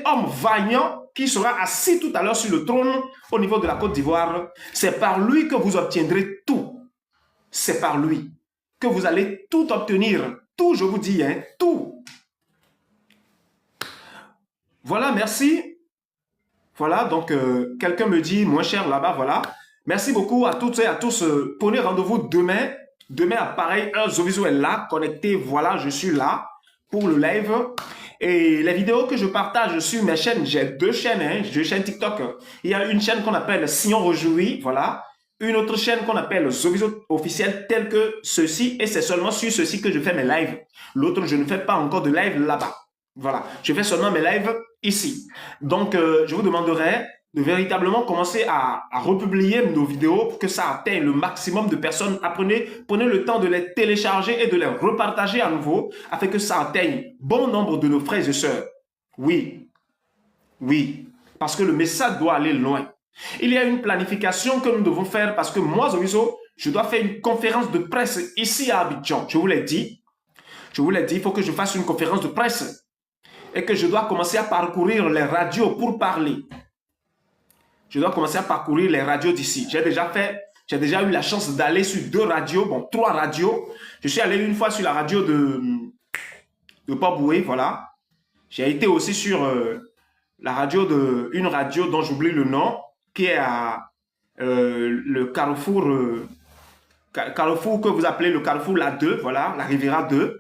homme vaillant qui sera assis tout à l'heure sur le trône au niveau de la Côte d'Ivoire. C'est par lui que vous obtiendrez tout. C'est par lui que vous allez tout obtenir. Tout, je vous dis, hein, tout. Voilà, merci. Voilà, donc quelqu'un me dit moins cher là-bas, voilà. Merci beaucoup à toutes et à tous. Prenez rendez-vous demain. Demain à pareil heure, Zovizo est là, connecté. Voilà, je suis là pour le live. Et les vidéos que je partage sur mes chaînes, j'ai 2 chaînes, hein, 2 chaînes TikTok. Il y a une chaîne qu'on appelle Sion Rejoui, voilà. Une autre chaîne qu'on appelle Zovizo officiel, tel que ceci, et c'est seulement sur ceci que je fais mes lives. L'autre, je ne fais pas encore de live là-bas. Voilà, je fais seulement mes lives ici. Donc, je vous demanderai de véritablement commencer à republier nos vidéos pour que ça atteigne le maximum de personnes. Prenez le temps de les télécharger et de les repartager à nouveau afin que ça atteigne bon nombre de nos frères et sœurs. Oui, oui, parce que le message doit aller loin. Il y a une planification que nous devons faire parce que moi, Zoviso, je dois faire une conférence de presse ici à Abidjan. Je vous l'ai dit, il faut que je fasse une conférence de presse et que je dois commencer à parcourir les radios pour parler. Je dois commencer à parcourir les radios d'ici. J'ai déjà eu la chance d'aller sur 2 radios, bon, 3 radios. Je suis allé une fois sur la radio de Paboué, voilà. J'ai été aussi sur une radio dont j'oublie le nom, qui est à le carrefour, carrefour que vous appelez le carrefour La 2, voilà, la Riviera 2.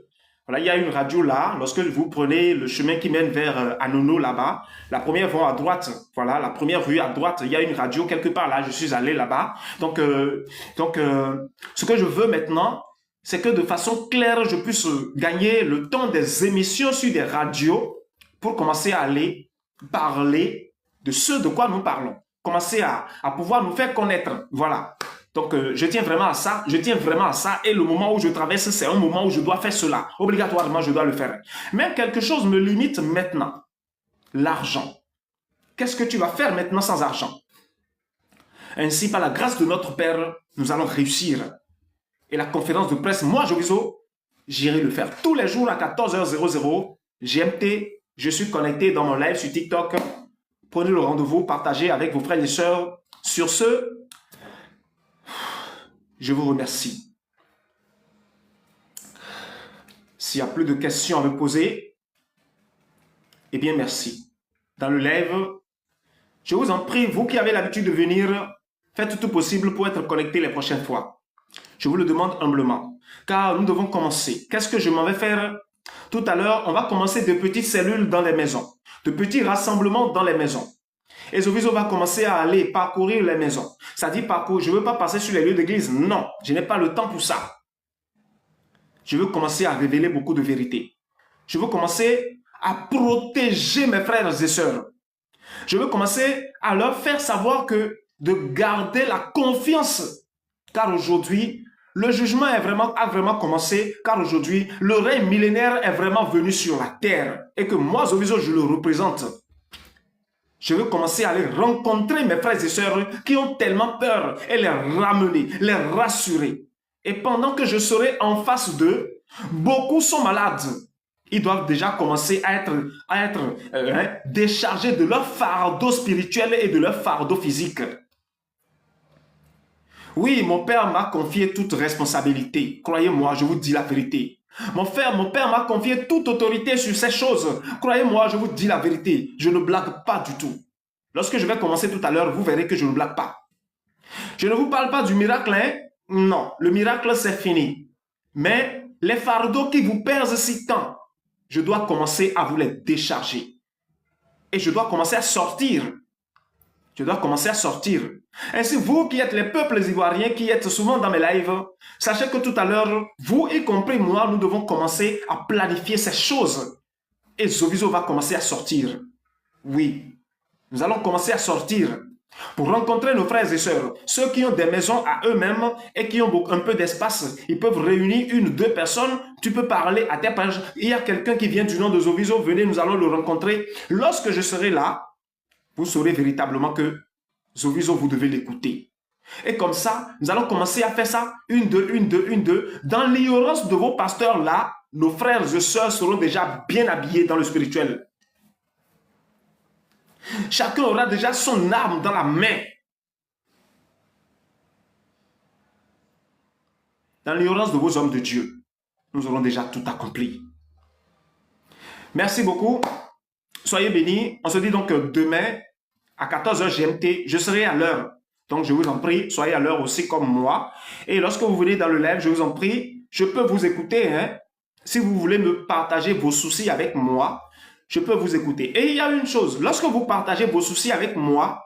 Voilà, il y a une radio là. Lorsque vous prenez le chemin qui mène vers Anono là-bas, la première voie à droite, voilà, la première rue à droite, il y a une radio quelque part là. Je suis allé là-bas. Donc, ce que je veux maintenant, c'est que de façon claire, je puisse gagner le temps des émissions sur des radios pour commencer à aller parler de ce de quoi nous parlons. Commencer à pouvoir nous faire connaître. Voilà. Donc, je tiens vraiment à ça. Et le moment où je traverse, c'est un moment où je dois faire cela. Obligatoirement, je dois le faire. Mais quelque chose me limite maintenant. L'argent. Qu'est-ce que tu vas faire maintenant sans argent? Ainsi, par la grâce de notre Père, nous allons réussir. Et la conférence de presse, moi, Joviso, j'irai le faire tous les jours à 14h00 GMT. Je suis connecté dans mon live sur TikTok. Prenez le rendez-vous, partagez avec vos frères et sœurs. Sur ce, je vous remercie. S'il n'y a plus de questions à me poser, eh bien, merci. Dans le live, je vous en prie, vous qui avez l'habitude de venir, faites tout possible pour être connecté les prochaines fois. Je vous le demande humblement, car nous devons commencer. Qu'est-ce que je m'en vais faire? Tout à l'heure, on va commencer de petites cellules dans les maisons, de petits rassemblements dans les maisons. Et Zoviso va commencer à aller parcourir les maisons. Ça dit parcourir, je ne veux pas passer sur les lieux d'église. Non, je n'ai pas le temps pour ça. Je veux commencer à révéler beaucoup de vérités. Je veux commencer à protéger mes frères et sœurs. Je veux commencer à leur faire savoir que de garder la confiance. Car aujourd'hui, le jugement a vraiment commencé. Car aujourd'hui, le règne millénaire est vraiment venu sur la terre. Et que moi, Zoviso, je le représente. Je veux commencer à aller rencontrer mes frères et sœurs qui ont tellement peur et les ramener, les rassurer. Et pendant que je serai en face d'eux, beaucoup sont malades. Ils doivent déjà commencer à être déchargés de leur fardeau spirituel et de leur fardeau physique. Oui, mon père m'a confié toute responsabilité. Croyez-moi, je vous dis la vérité. Mon père m'a confié toute autorité sur ces choses. Croyez-moi, je vous dis la vérité. Je ne blague pas du tout. Lorsque je vais commencer tout à l'heure, vous verrez que je ne blague pas. Je ne vous parle pas du miracle, hein? Non, le miracle, c'est fini. Mais les fardeaux qui vous pèsent si tant, je dois commencer à vous les décharger. Et je dois commencer à sortir. Je dois commencer à sortir. Ainsi, vous qui êtes les peuples ivoiriens, qui êtes souvent dans mes lives, sachez que tout à l'heure, vous y compris moi, nous devons commencer à planifier ces choses. Et Zoviso va commencer à sortir. Oui, nous allons commencer à sortir pour rencontrer nos frères et sœurs. Ceux qui ont des maisons à eux-mêmes et qui ont un peu d'espace, ils peuvent réunir 1 ou 2 personnes. Tu peux parler à tes pages. Il y a quelqu'un qui vient du nom de Zoviso, venez, nous allons le rencontrer. Lorsque je serai là, vous saurez véritablement que Zoviso, vous devez l'écouter. Et comme ça, nous allons commencer à faire ça, 1, 2, 1, 2, 1, 2. Dans l'ignorance de vos pasteurs là, nos frères et sœurs seront déjà bien habillés dans le spirituel. Chacun aura déjà son arme dans la main. Dans l'ignorance de vos hommes de Dieu, nous aurons déjà tout accompli. Merci beaucoup. Soyez bénis. On se dit donc demain à 14h GMT. Je serai à l'heure. Donc, je vous en prie, soyez à l'heure aussi comme moi. Et lorsque vous venez dans le live, je vous en prie, je peux vous écouter. Hein? Si vous voulez me partager vos soucis avec moi, je peux vous écouter. Et il y a une chose, lorsque vous partagez vos soucis avec moi,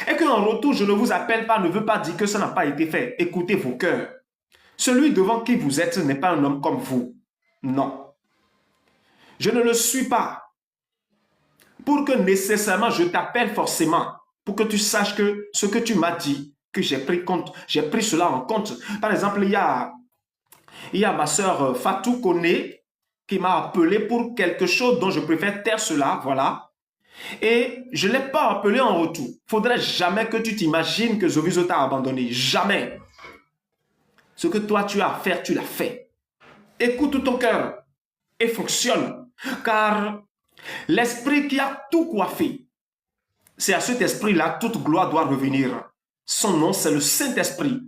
et qu'en retour, je ne vous appelle pas, ne veut pas dire que ça n'a pas été fait. Écoutez vos cœurs. Celui devant qui vous êtes n'est pas un homme comme vous. Non. Je ne le suis pas. pour que nécessairement je t'appelle forcément, pour que tu saches que ce que tu m'as dit, que j'ai pris compte, j'ai pris cela en compte. Par exemple, il y a ma soeur Fatou Kone qui m'a appelé pour quelque chose dont je préfère taire cela, voilà. Et je ne l'ai pas appelé en retour. Il ne faudrait jamais que tu t'imagines que Zoviso t'a abandonné. Jamais. Ce que toi tu as à faire, tu l'as fait. Écoute ton cœur et fonctionne. Car l'esprit qui a tout coiffé, c'est à cet esprit-là toute gloire doit revenir. Son nom, c'est le Saint-Esprit.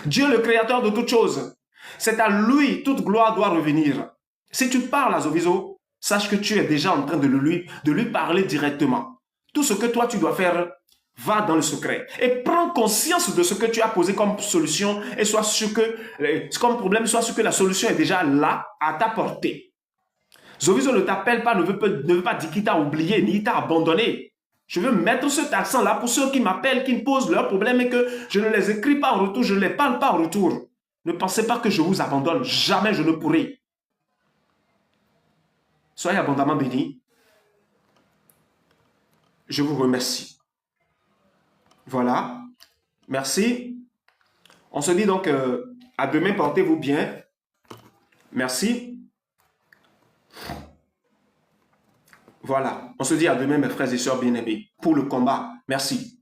Dieu, le créateur de toutes choses. C'est à lui toute gloire doit revenir. Si tu parles à Zoviso, sache que tu es déjà en train de lui parler directement. Tout ce que toi tu dois faire, va dans le secret. Et prends conscience de ce que tu as posé comme solution et sois sûr que, comme problème, sois sûr que la solution est déjà là, à ta portée. Zoviso ne t'appelle pas, ne veut pas dire qu'il t'a oublié, ni t'a abandonné. Je veux mettre cet accent-là pour ceux qui m'appellent, qui me posent leurs problèmes et que je ne les écris pas en retour, je ne les parle pas en retour. Ne pensez pas que je vous abandonne. Jamais je ne pourrai. Soyez abondamment bénis. Je vous remercie. Voilà. Merci. On se dit donc à demain. Portez-vous bien. Merci. Voilà. On se dit à demain, mes frères et sœurs bien-aimés, pour le combat. Merci.